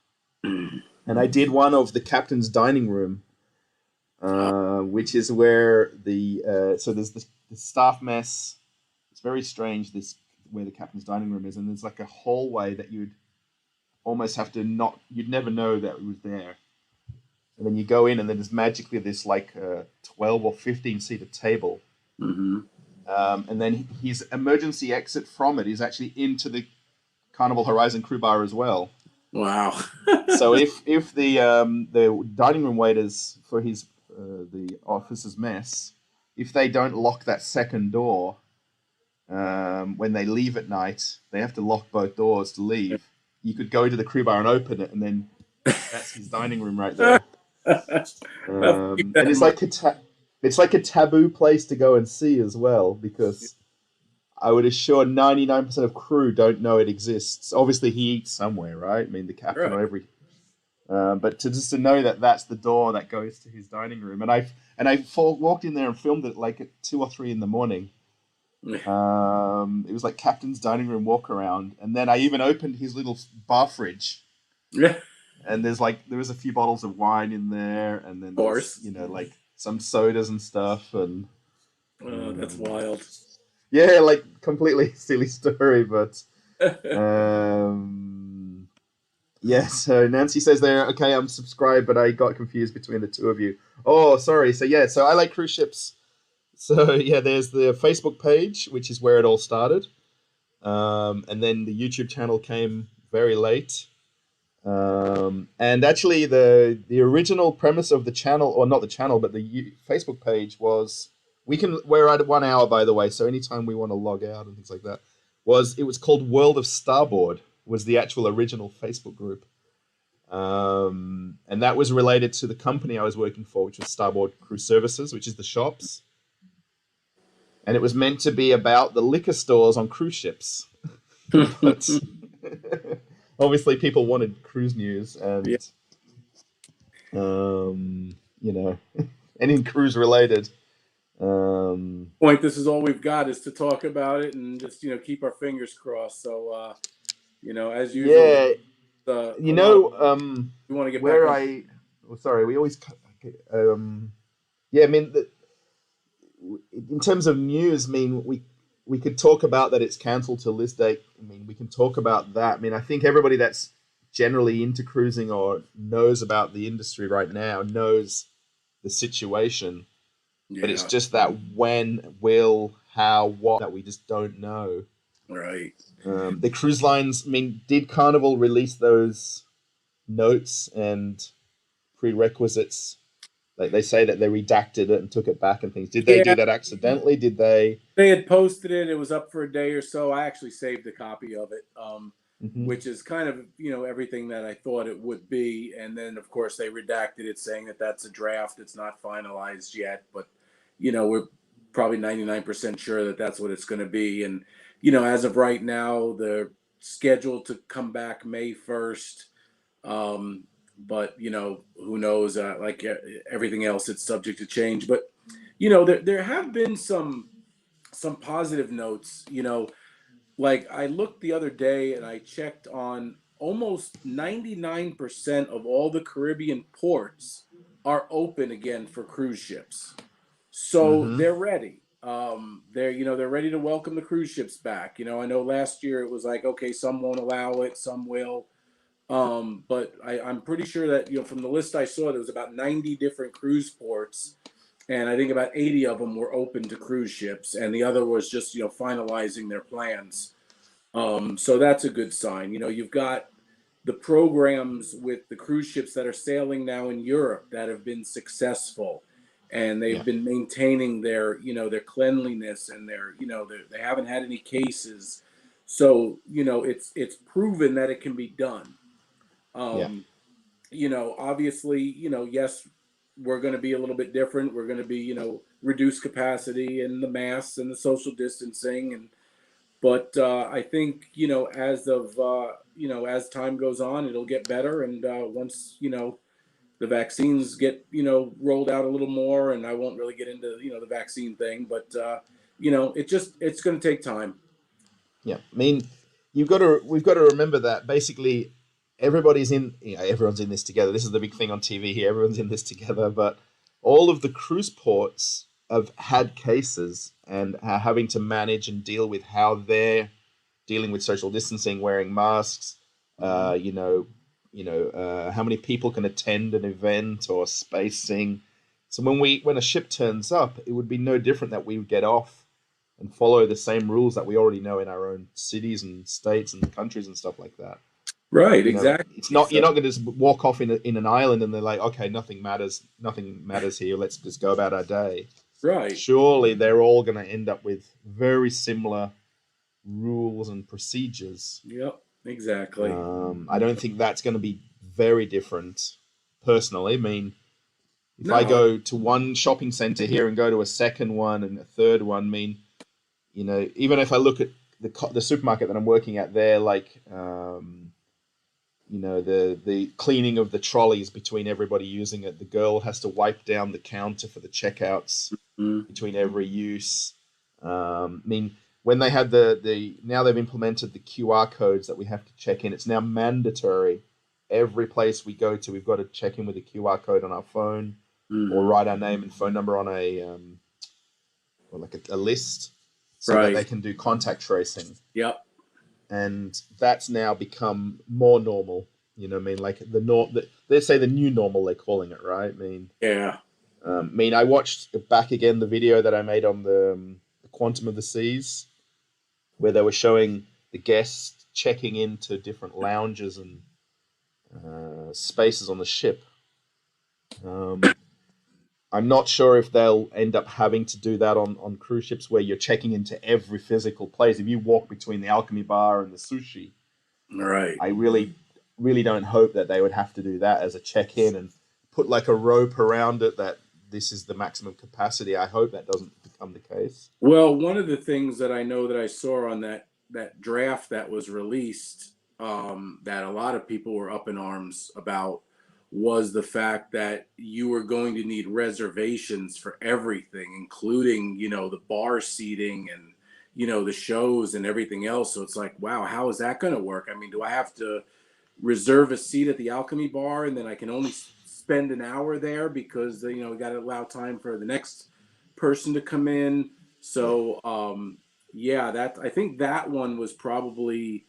And I did one of the captain's dining room, which is where so there's the staff mess. It's very strange, this where the captain's dining room is, and there's like a hallway that you'd almost have to you'd never know that it was there. And then you go in, and then there's magically this like 12 or 15 seater table. And then his emergency exit from it is actually into the Carnival Horizon crew bar as well. Wow. So if the dining room waiters for the officer's mess, if they don't lock that second door when they leave at night, they have to lock both doors to leave. You could go to the crew bar and open it, and then that's his dining room right there. And it's like a taboo place to go and see as well, because I would assure 99% of crew don't know it exists. Obviously, he eats somewhere, right? I mean, the captain or every. But to know that that's the door that goes to his dining room, and I walked in there and filmed it like at 2 or 3 in the morning, It was like Captain's dining room walk around, and then I even opened his little bar fridge, Yeah, of and there was a few bottles of wine in there, and then there was course. like some sodas and stuff, and That's um, wild. yeah, like completely silly story, but um, yeah. So Nancy says there, okay, I'm subscribed, but I got confused between the two of you. Oh, sorry. So yeah, so I like cruise ships. So yeah, there's the Facebook page, which is where it all started. And then the YouTube channel came very late. And actually, the original premise of the channel, or not the channel, but the Facebook page was we're at 1 hour, by the way. So anytime we want to log out and things like that, it was called World of Starboard, was the actual original Facebook group. And that was related to the company I was working for, which was Starboard Cruise Services, which is the shops. And it was meant to be about the liquor stores on cruise ships. But obviously people wanted cruise news Yeah. and you know anything cruise related. Um, Point. This is all we've got is to talk about it and just keep our fingers crossed. So as usual, yeah, a lot of we want to get back where on. I oh, sorry, we always yeah, I mean in terms of news, I mean we could talk about that it's cancelled till this date. I mean we can talk about that. I mean I think everybody that's generally into cruising or knows about the industry right now knows the situation, but it's Yeah. just that when, will, how, what that we just don't know. Right. The cruise lines, I mean, did Carnival release those notes and prerequisites? Like they say that they redacted it and took it back and things. Did they do Yeah. that accidentally? Did they? They had posted it. It was up for a day or so. I actually saved a copy of it, Mm-hmm. which is kind of everything that I thought it would be. And then of course they redacted it, saying that that's a draft. It's not finalized yet, but we're probably 99% sure that that's what it's going to be. And as of right now, they're scheduled to come back May 1st. Um, but who knows? Like everything else, it's subject to change. But there have been some positive notes. Like I looked the other day and I checked on almost 99% of all the Caribbean ports are open again for cruise ships. So Mm-hmm. they're ready. They're ready to welcome the cruise ships back. I know last year it was like, okay, some won't allow it, some will. But I'm pretty sure that from the list I saw, there was about 90 different cruise ports, and I think about 80 of them were open to cruise ships, and the other was just finalizing their plans. So that's a good sign. You've got the programs with the cruise ships that are sailing now in Europe that have been successful, and they've Yeah. been maintaining their cleanliness and they haven't had any cases. So it's proven that it can be done. Yeah. Um, Obviously, yes, we're going to be a little bit different. We're going to be, reduced capacity and the masks and the social distancing, but I think as time goes on, it'll get better, and once the vaccines get rolled out a little more, and I won't really get into the vaccine thing, but it's going to take time. Yeah. I mean, we've got to remember that basically everyone's in this together. This is the big thing on TV here. Everyone's in this together, but all of the cruise ports have had cases and are having to manage and deal with how they're dealing with social distancing, wearing masks, Mhm. how many people can attend an event or spacing. So when a ship turns up, it would be no different that we would get off and follow the same rules that we already know in our own cities and states and countries and stuff like that. Right, It's exactly. not you're So not going to just walk off in an island and they're like, okay, nothing matters here. Let's just go about our day. right, Surely they're all going to end up with very similar rules and procedures. yep, exactly. I don't think that's going to be very different. Personally, I mean, if I No, go to one shopping center here and go to a second one and a third one, I mean, even if I look at the supermarket that I'm working at, there, like, the cleaning of the trolleys between everybody using it. The girl has to wipe down the counter for the checkouts mm, between every use. I mean, when they had the now they've implemented the QR codes that we have to check in. It's now mandatory. Every place we go to, we've got to check in with a QR code on our phone, or Hmm. write our name and phone number on a or like a list, so that Right. they can do contact tracing. Yep. And that's now become more normal. You know, what I mean, like let's say the new normal they're calling it, right? Yeah. I mean, I watched back again the video that I made on the Quantum of the Seas, where they were showing the guests checking into different lounges and spaces on the ship. Um, I'm not sure if they'll end up having to do that on cruise ships where you're checking into every physical place. If you walk between the Alchemy bar and the sushi, Right. I really don't hope that they would have to do that as a check-in and put like a rope around it that this is the maximum capacity. I hope that doesn't become the case. Well, one of the things that I know that I saw on that draft that was released, that a lot of people were up in arms about, was the fact that you were going to need reservations for everything, including, the bar seating and, the shows and everything else. So it's like, wow, how is that going to work? I mean, do I have to reserve a seat at the Alchemy bar and then I can only spend an hour there because we got to allow time for the next person to come in? Yeah, So yeah, that I think that one was probably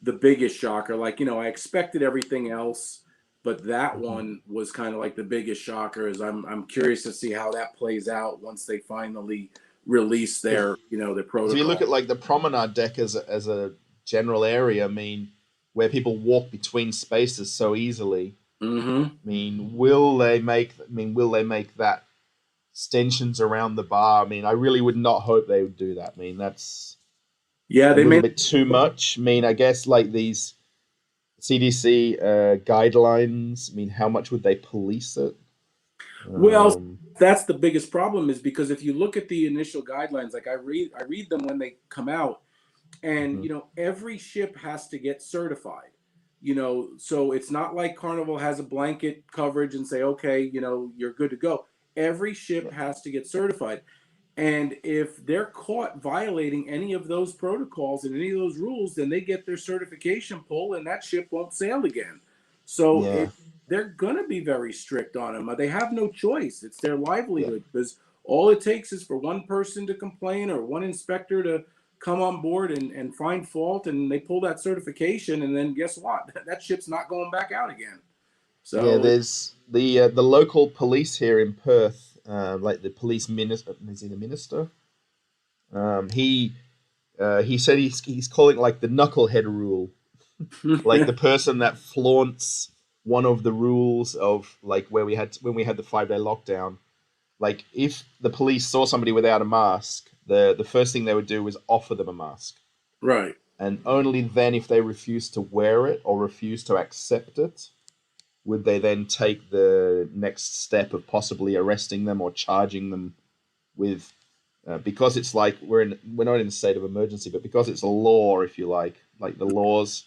the biggest shocker. Like, I expected everything else, but that hmm one was kind of like the biggest shocker. Is I'm curious to see how that plays out once they finally release because their if you look protocol. at like the promenade deck as a general area, I mean, where people walk between spaces so easily. Mm-hmm. I mean, will they make? I mean, will they make that extensions around the bar? I mean, I really would not hope they would do that. I mean, that's Yeah, a they little may. bit too much. I mean, I guess like these CDC guidelines. I mean, how much would they police it? Well, Um, that's the biggest problem, is because if you look at the initial guidelines, like I read them when they come out, and mhm. every ship has to get certified. So it's not like Carnival has a blanket coverage and say, okay, you're good to go. Every ship Yeah, has to get certified. And if they're caught violating any of those protocols and any of those rules, then they get their certification pull, and that ship won't sail again. So yeah, they're going to be very strict on them. They have no choice. It's their yeah, livelihood, because all it takes is for one person to complain or one inspector to come on board and find fault, and they pull that certification, and then guess what? That ship's not going back out again. yeah. So There's the local police here in Perth, like the police minister. Is he the minister? He said he's calling it like the knucklehead rule, like the person that flaunts one of the rules of like where we had when we had the 5 day lockdown. Like if the police saw somebody without a mask, the first thing they would do was offer them a mask, right. and only then, if they refuse to wear it or refuse to accept it, would they then take the next step of possibly arresting them or charging them with because it's like we're not in a state of emergency, but because it's a law, if you like the laws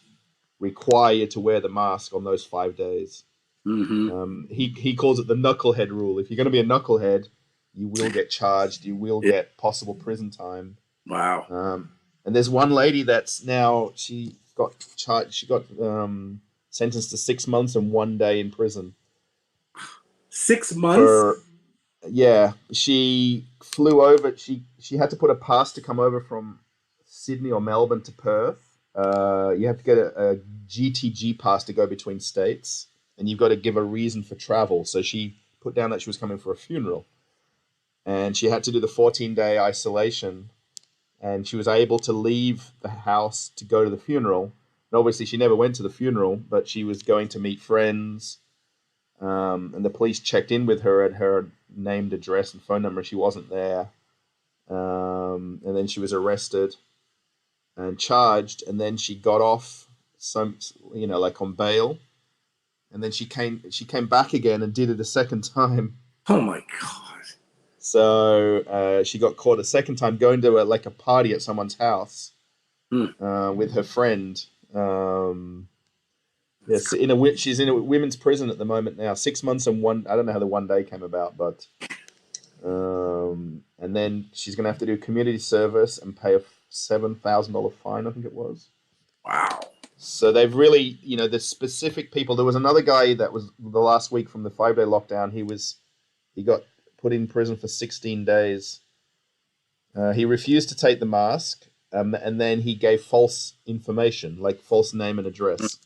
require you to wear the mask on those 5 days. Hmm. He calls it the knucklehead rule. If you're going to be a knucklehead, you will get charged. You will Yeah. get possible prison time. Wow. Um, and there's one lady that's now she got charged. She got sentenced to 6 months and 1 day in prison 6 months. for yeah. She flew over. She had to put a pass to come over from Sydney or Melbourne to Perth. You have to get a GTG pass to go between states, and you've got to give a reason for travel. So she put down that she was coming for a funeral, and she had to do the 14-day isolation. And she was able to leave the house to go to the funeral. And obviously, she never went to the funeral, but she was going to meet friends. And the police checked in with her at her named address and phone number. She wasn't there. And then she was arrested and charged. And then she got off some, like on bail. And then she came back again and did it a second time. Oh my God. So she got caught a second time going to like a party at someone's house Hmm. with her friend. Um, That's yes, she's in a women's prison at the moment now. 6 months and one. I don't know how the 1 day came about, but And then she's going to have to do community service and pay a $7,000 fine, I think it was. Wow. So they've really, the specific people. There was another guy that was the last week from the 5-day lockdown. He got put in prison for 16 days. He refused to take the mask, and then he gave false information, like false name and address.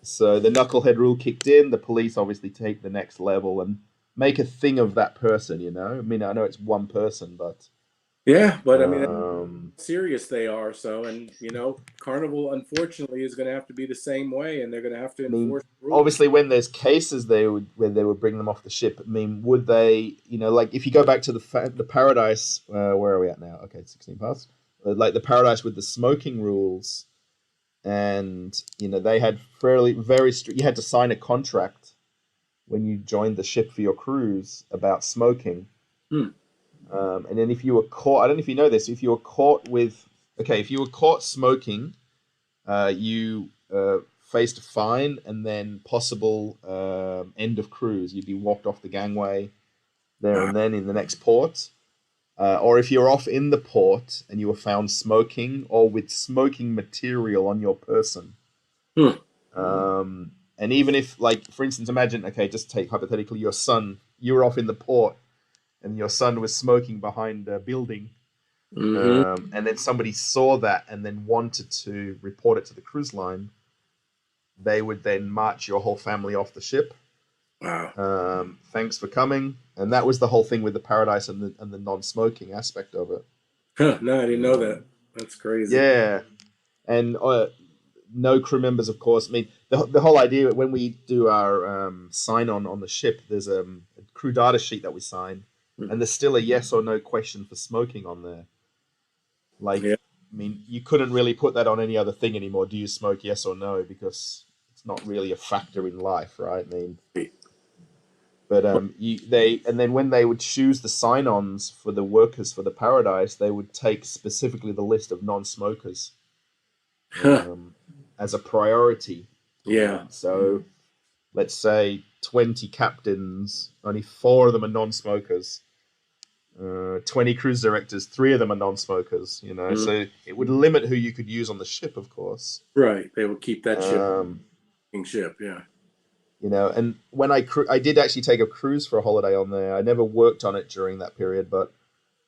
So the knucklehead rule kicked in. The police obviously take the next level and make a thing of that person. I mean, I know it's one person, but Yeah, but I mean, um, serious they are. So, and Carnival unfortunately is going to have to be the same way, and they're going to have to I mean, enforce rules. obviously, when there's cases, they would bring them off the ship. I mean, would they? Like if you go back to the Paradise, where are we at now? Okay, 16 past. Like the Paradise with the smoking rules, and they had very strict. You had to sign a contract when you joined the ship for your cruise about smoking. Hmm. And then if you were caught, I don't know if you know this, if you were caught if you were caught smoking, you faced a fine and then possible end of cruise. You'd be walked off the gangway there Wow. and then in the next port. Or if you're off in the port and you were found smoking or with smoking material on your person. Hmm. And even if, like, for instance, imagine, okay, just take hypothetically you were off in the port and your son was smoking behind a building. Mm-hmm. And then somebody saw that and then wanted to report it to the cruise line, they would then march your whole family off the ship. Wow. Thanks for coming. And that was the whole thing with the Paradise and the non-smoking aspect of it. Huh, no, I didn't know that. Um, That's crazy. yeah, and no crew members, of course. I mean, the whole idea when we do our sign on the ship, there's a crew data sheet that we sign, Hmm. and there's still a yes or no question for smoking on there. Yeah. Like, I mean, you couldn't really put that on any other thing anymore. Do you smoke? Yes or no? Because it's not really a factor in life, right? I mean, but and then when they would choose the sign-ons for the workers for the Paradise, they would take specifically the list of non-smokers Huh. um, as a priority. Yeah. So let's say 20 captains, only 4 of them are non-smokers. 20 cruise directors, 3 of them are non-smokers. Mm. So it would limit who you could use on the ship, of course. Right. They will keep that Um, ship. Yeah. and when I did actually take a cruise for a holiday on there. I never worked on it during that period, but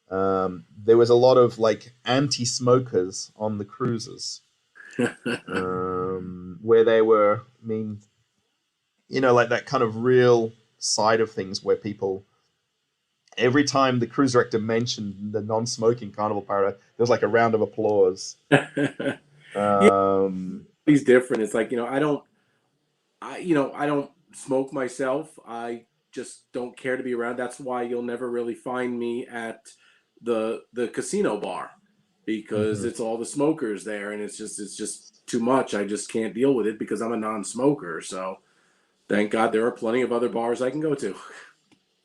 there was a lot of like anti-smokers on the cruises, where they were. I mean, like that kind of real side of things where people. Every time the cruise director mentioned the non-smoking Carnival Paradise, there was like a round of applause. Yeah. Um, He's different. It's like I don't smoke myself. I just don't care to be around. That's why you'll never really find me at the casino bar because mhm. it's all the smokers there, and it's just too much. I just can't deal with it because I'm a non-smoker. So thank God there are plenty of other bars I can go to.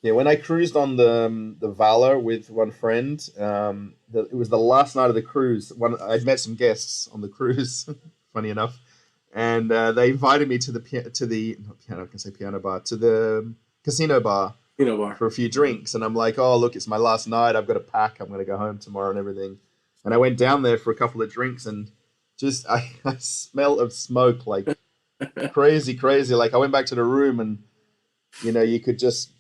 Yeah, when I cruised on the Valor with one friend, it was the last night of the cruise. I'd met some guests on the cruise, funny enough, and they invited me to the not piano, I can say piano bar, to the casino bar Bar. for a few drinks. And I'm like, oh look, it's my last night. I've got to pack. I'm going to go home tomorrow and everything. And I went down there for a couple of drinks and just I smell of smoke like crazy, crazy. Like I went back to the room and you could just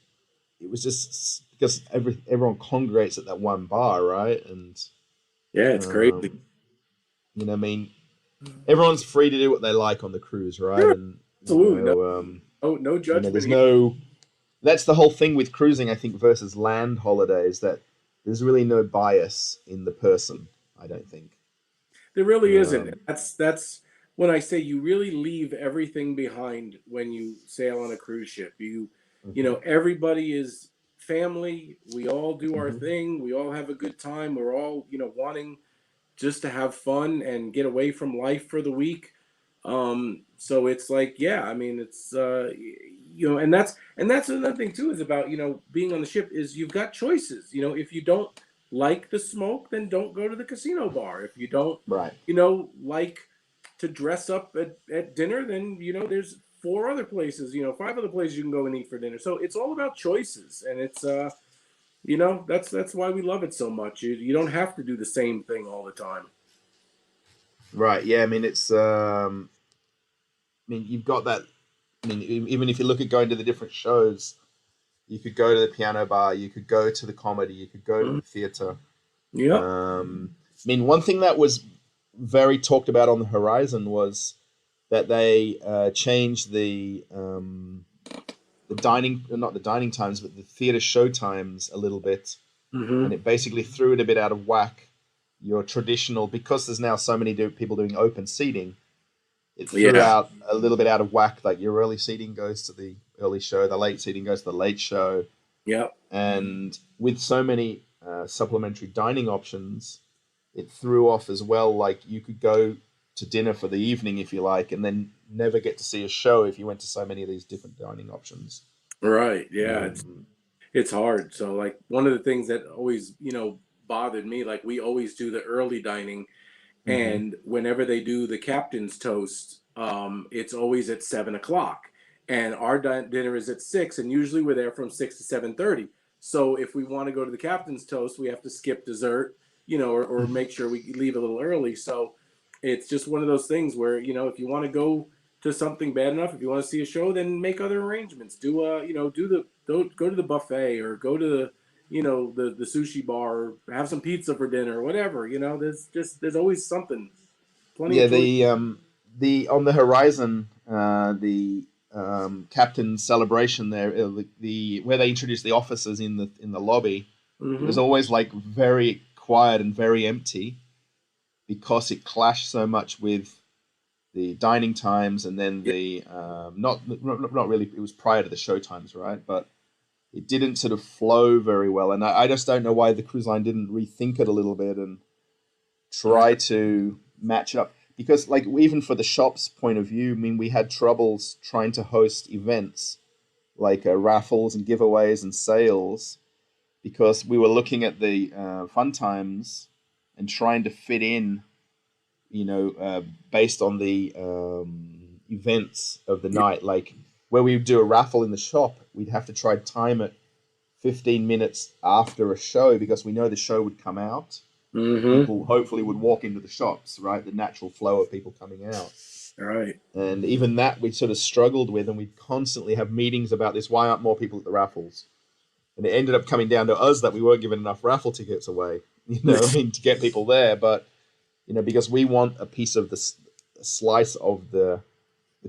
it was just because everyone congregates at that one bar, right? And Yeah, it's crazy. um, I mean, everyone's free to do what they like on the cruise, right? Sure, And absolutely. No judgment there's here. no. That's the whole thing with cruising, I think, versus land holidays. That there's really no bias in the person. I don't think. There really isn't. Um, That's when I say you really leave everything behind when you sail on a cruise ship. mhm, Everybody is family. We all do our mhm. thing. We all have a good time. We're all, wanting just to have fun and get away from life for the week. So it's like, yeah, I mean, it's and that's another thing too is about being on the ship is you've got choices. If you don't like the smoke, then don't go to the casino bar. If you don't, Right. like to dress up at dinner, then there's 4 other places, 5 other places you can go and eat for dinner. So it's all about choices, and it's You know, that's why we love it so much. You don't have to do the same thing all the time. Right. Yeah. I mean, it's. I mean, you've got that. I mean, even if you look at going to the different shows, you could go to the piano bar, you could go to the comedy, you could go to Mhm. the theater. Yep. I mean, one thing that was very talked about on the horizon was that they changed the dining, not the dining times, but the theater show times a little bit, and Hmm. it basically threw it a bit out of whack. Your traditional, because there's now so many people doing open seating, it threw Yeah. out a little bit out of whack. Like your early seating goes to the early show, the late seating goes to the late show, Yep. and with so many supplementary dining options, it threw off as well. Like you could go to dinner for the evening if you like, and then never get to see a show if you went to so many of these different dining options. Right. Yeah. Um, It's hard. So like one of the things that always, bothered me, like we always do the early dining, mhm. and whenever they do the captain's toast, it's always at 7 o'clock, and our dinner is at 6, and usually we're there from 6 to 7:30. So if we want to go to the captain's toast, we have to skip dessert, or make sure we leave a little early. So it's just one of those things where if you want to go to something bad enough, if you want to see a show, then make other arrangements. Do go to the buffet, or go to the sushi bar, or have some pizza for dinner, or whatever. There's always something, plenty Yeah, of choice. the on the horizon, the captain celebration there, the where they introduced the officers in the lobby, it was Hmm. always like very quiet and very empty because it clashed so much with the dining times, and then Yeah. the not really, it was prior to the show times, right? But it didn't sort of flow very well, and I just don't know why the cruise line didn't rethink it a little bit and try to match up, because like even for the shop's point of view, I mean, we had troubles trying to host events like raffles and giveaways and sales, because we were looking at the fun times and trying to fit in, you know, based on the events of the Yeah. night. Like where we would do a raffle in the shop, we'd have to try to time it 15 minutes after a show because we know the show would come out. Hmm. People hopefully would walk into the shops, right? The natural flow of people coming out. All right. And even that we sort of struggled with, and we'd constantly have meetings about this. Why aren't more people at the raffles? And it ended up coming down to us that we weren't giving enough raffle tickets away, I mean, to get people there. But, because we want a piece of the slice of the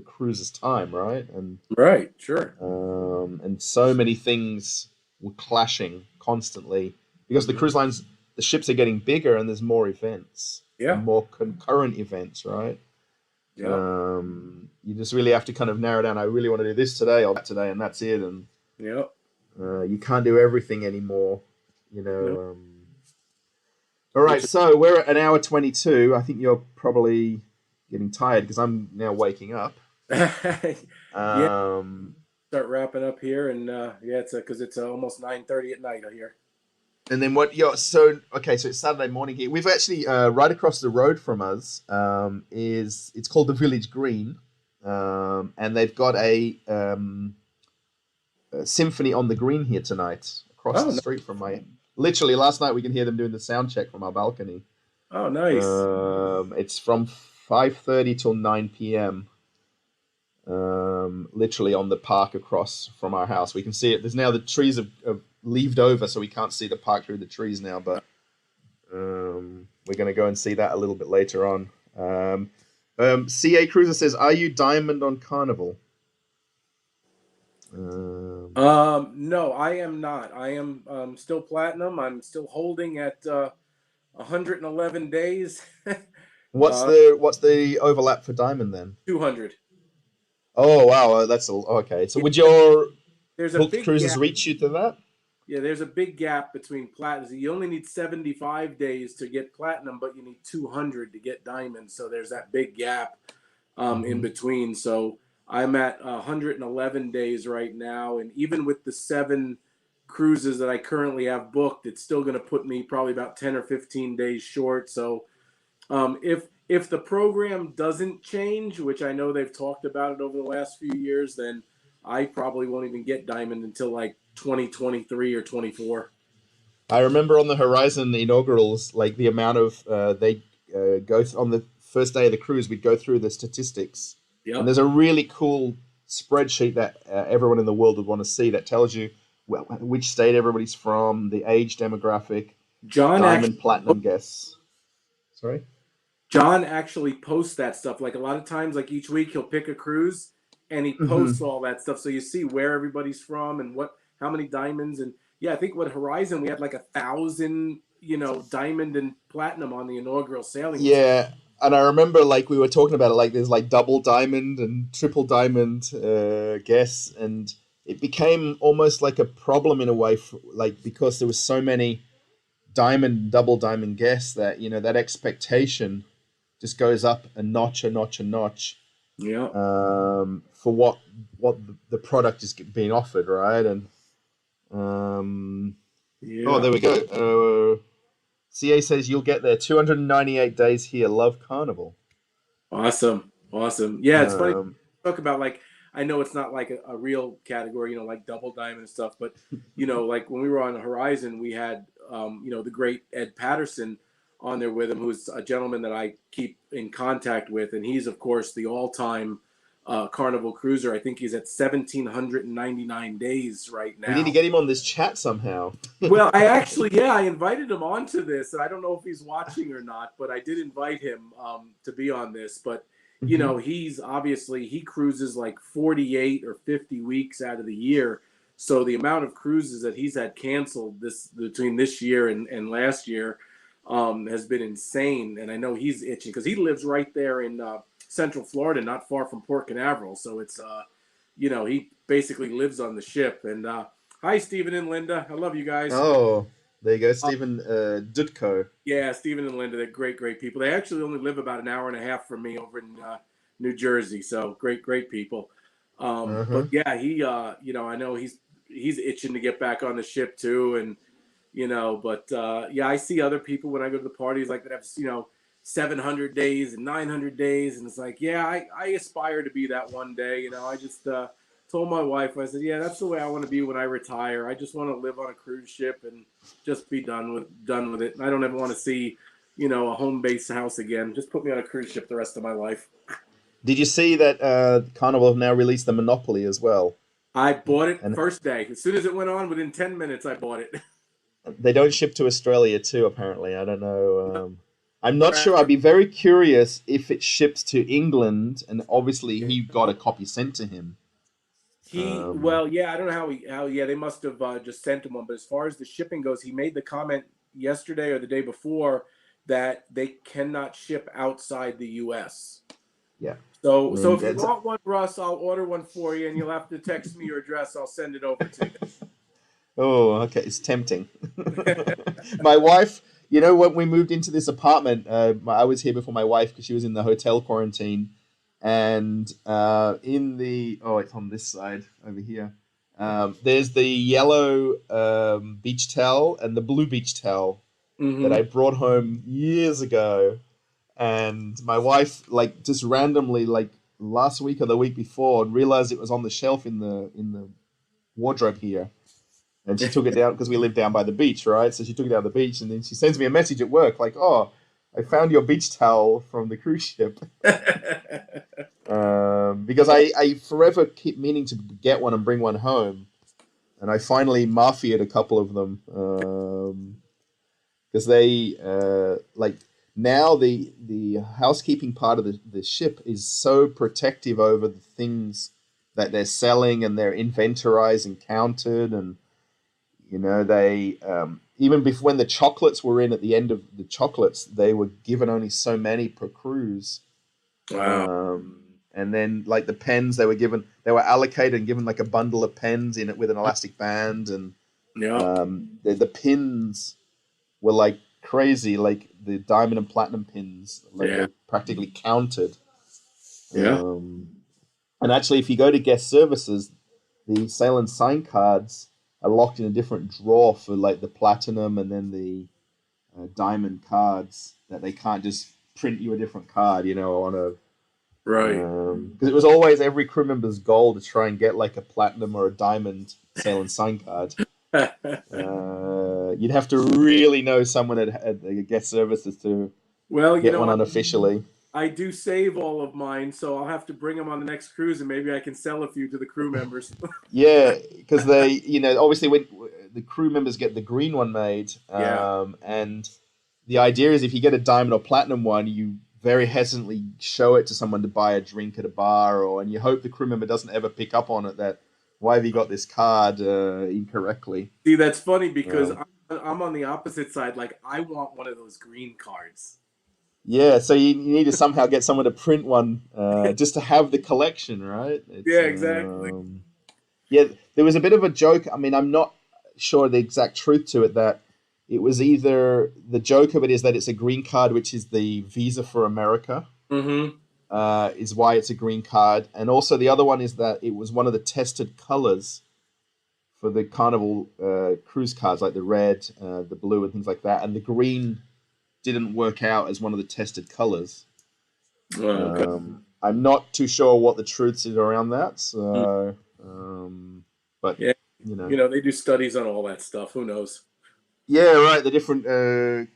cruise's time, right? Right. Sure. And so many things were clashing constantly because the Hmm. cruise lines, the ships are getting bigger and there's more events Yeah. and more concurrent events, right? Yep. You just really have to kind of narrow down. I really want to do this today or that today, and that's it. And Yep. you can't do everything anymore, you Nope. know. All right, Which so we're at an hour 22. I think you're probably getting tired because I'm now waking up. yeah. Um, Start wrapping up here, and yeah, it's because it's almost 9:30 at night here. And then what? Yeah. So okay. So it's Saturday morning here. We've actually right across the road from us is it's called the Village Green, and they've got a symphony on the green here tonight across Oh, the no. street from my. Literally last night we can hear them doing the sound check from our balcony. Oh, nice. It's from 5:30 till 9 p.m. Literally on the park across from our house. We can see it. There's now the trees have leaved over, so we can't see the park through the trees now. But we're going to go and see that a little bit later on. CA Cruiser says, "Are you diamond on Carnival?" Um, No, I am not. I am still platinum. I'm still holding at 111 days. what's uh, the overlap for diamond then? 200. Oh wow, that's okay. So Yeah, would your there's a booked big cruises gap. reach you to that? Yeah, there's a big gap between platinum. You only need 75 days to get platinum, but you need 200 to get diamond. So there's that big gap in Hmm. between. So I'm at 111 days right now, and even with the 7 cruises that I currently have booked, it's still going to put me probably about 10 or 15 days short. So if the program doesn't change, which I know they've talked about it over the last few years, then I probably won't even get diamond until like 2023 or 24. I remember on the Horizon inaugurals, like the amount of they on the first day of the cruise, we'd go through the statistics, and Yep. there's a really cool spreadsheet that everyone in the world would want to see that tells you which state everybody's from, the age demographic, John actually diamond, platinum guests. Sorry. John actually posts that stuff. Like a lot of times, like each week he'll pick a cruise and he Hmm. posts all that stuff. So you see where everybody's from and how many diamonds. And yeah, I think with Horizon, we had like 1,000, diamond and platinum on the inaugural sailing. Yeah, and I remember like we were talking about it, like there's like double diamond and triple diamond guests, and it became almost like a problem in a way, like because there was so many diamond, double diamond guests that that expectation just goes up a notch, a notch, a notch, Yeah. for what the product is being offered, right? And um, oh, Yeah. there we go. CA says you'll get there. 298 days here. Love Carnival. Awesome. Awesome. Yeah, it's funny to Um, talk about like I know it's not like a real category, like double diamond and stuff, but like when we were on the Horizon, we had the great Ed Patterson on there with him, who's a gentleman that I keep in contact with, and he's of course the all-time Carnival cruiser. I think he's at 1,799 days right we need to now. get him on this chat somehow. Well, I invited him onto this, and I don't know if he's watching or not, but I did invite him to be on this. But Hmm. he's obviously he cruises like 48 or 50 weeks out of the year. So the amount of cruises that he's had canceled this between this year and last year has been insane. And I know he's itching because he lives right there in Central Florida, not far from Port Canaveral. So it's he basically lives on the ship. And hi, Stephen and Linda. I love you guys. Oh, there you go, Uh, Stephen Dutko. yeah, Stephen and Linda, they're great, great people. They actually only live about an hour and a half from me over in New Jersey. So great, great people. But Uh-huh. yeah, he, I know he's itching to get back on the ship too, and but yeah, I see other people when I go to the parties like that have 700 days and 900 days, and it's like, yeah, I aspire to be that one day. I just told my wife, I said, yeah, that's the way I want to be when I retire. I just want to live on a cruise ship and just be done with it. And I don't ever want to see a home base house again. Just put me on a cruise ship the rest of my life. Did you see that Carnival have now released the Monopoly as well? I bought it And first day. As soon as it went on, within 10 minutes, I bought it. they don't ship to Australia too, apparently. I don't know. I'm not sure. I'd be very curious if it ships to England, and obviously he got a copy sent to him. Well, yeah, I don't know yeah, they must have just sent him one. But as far as the shipping goes, he made the comment yesterday or the day before that they cannot ship outside the U.S. Yeah, I So mean if you that's. want one, Russ, I'll order one for you, and you'll have to text me your address. I'll send it over to Oh, okay, it's tempting. you. My wife, when we moved into this apartment, I was here before my wife because she was in the hotel quarantine, and it's on this side over here. There's the yellow beach towel and the blue beach towel that I Hmm. brought home years ago, and my wife like just randomly like last week or the week before realized it was on the shelf in the wardrobe here, and she took it down because we live down by the beach, right? So she took it down the beach, and then she sends me a message at work like, "Oh, I found your beach towel from the cruise ship." Because I forever keep meaning to get one and bring one home, and I finally mafiaed a couple of them because they like now the housekeeping part of the ship is so protective over the things that they're selling, and they're inventorized and counted, and they even before when the chocolates were in at the end of the chocolates, they were given only so many per cruise. Wow. And then like the pens, they were allocated and given like a bundle of pens in it with an elastic band, and Yeah. the pins were like crazy, like the diamond and platinum pins, like Yeah. they're practically counted. Yeah. Um, and actually, if you go to guest services, the sail and sign cards are locked in a different drawer for like the platinum and then the diamond cards, that they can't just print you a different card, on a Right. because it was always every crew member's goal to try and get like a platinum or a diamond sail and sign card. You'd have to really know someone at the guest services to Well, get one unofficially. I do save all of mine, so I'll have to bring them on the next cruise, and maybe I can sell a few to the crew members. Yeah, because they, obviously when the crew members get the green one made, Yeah. and the idea is if you get a diamond or platinum one, you very hesitantly show it to someone to buy a drink at a bar, and you hope the crew member doesn't ever pick up on it that why have you got this card incorrectly? See, that's funny because Um, I'm on the opposite side. Like, I want one of those green cards. yeah, so you need to somehow get someone to print one just to have the collection, right? Yeah, exactly. Yeah, there was a bit of a joke. I mean, I'm not sure the exact truth to it that it was either the joke of it is that it's a green card, which is the visa for America, Mm-hmm. is why it's a green card, and also the other one is that it was one of the tested colors for the Carnival cruise cards, like the red, the blue, and things like that, and the green didn't work out as one of the tested colors. Oh, okay. I'm not too sure what the truth is around that, Mm. so but Yeah, you know. they do studies on all that stuff. Who knows? Yeah, right. The different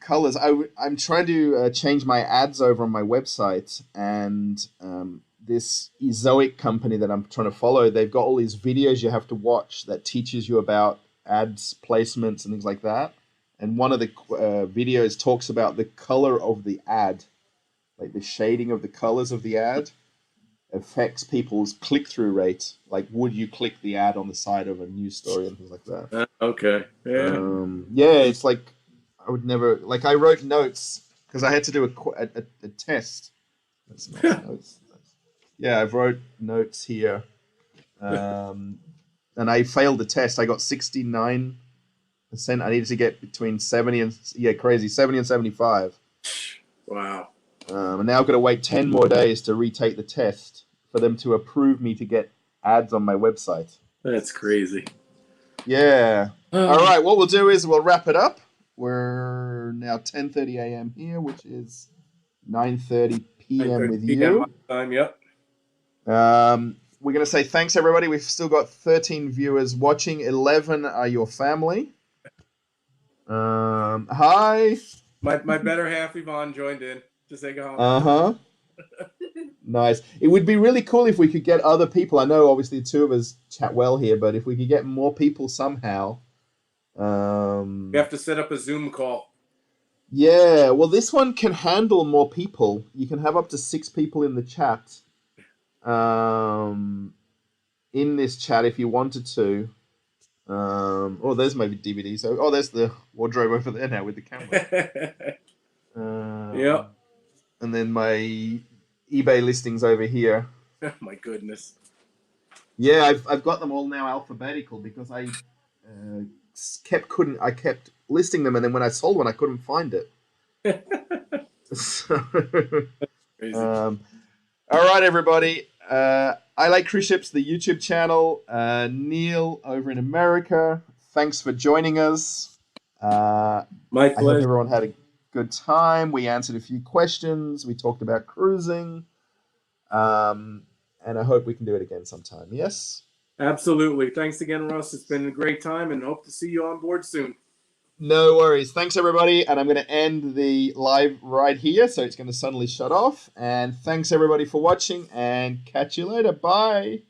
colors. I'm trying to change my ads over on my website, and this Ezoic company that I'm trying to follow, they've got all these videos you have to watch that teaches you about ads placements and things like that. And one of the videos talks about the color of the ad, like the shading of the colors of the ad affects people's click-through rate. Like, would you click the ad on the side of a news story and things like that? Okay. Yeah. Yeah, it's like I would never like I wrote notes because I had to do a test. That's not notes. Yeah, I've wrote notes here, and I failed the test. I got 69%. I needed to get between 70 and crazy 70 and 75. Wow. And now I've got to wait 10 more days to retake the test for them to approve me to get ads on my website. That's crazy. Yeah. All Oh, right. What we'll do is we'll wrap it up. We're now 10:30 a.m. here, which is 9:30 p.m. 9:30 with p.m. my you. time. Yep. We're going to say thanks, everybody. We've still got 13 viewers watching. 11 are your family. Hi. My better half Yvonne joined in to say hi. Uh-huh. Nice. It would be really cool if we could get other people. I know, obviously, the two of us chat well here, but if we could get more people somehow. We have to set up a Zoom call. Yeah, well, this one can handle more people. You can have up to 6 people in the chat. In this chat, if you wanted to. Oh, there's my DVD. So, there's the wardrobe over there now with the camera. Yep. And then my eBay listings over here. My goodness. Yeah, I've got them all now alphabetical because I kept listing them, and then when I sold one, I couldn't find it. So, Crazy. all right, everybody. I Like Cruise Ships, the YouTube channel. Neil over in America. Thanks for joining us. My I hope pleasure. everyone had a good time. We answered a few questions. We talked about cruising. And I hope we can do it again sometime. Yes? Absolutely. Thanks again, Russ. It's been a great time, and hope to see you on board soon. No worries. Thanks, everybody. And I'm going to end the live right here, so it's going to suddenly shut off. And thanks, everybody, for watching, and catch you later. Bye.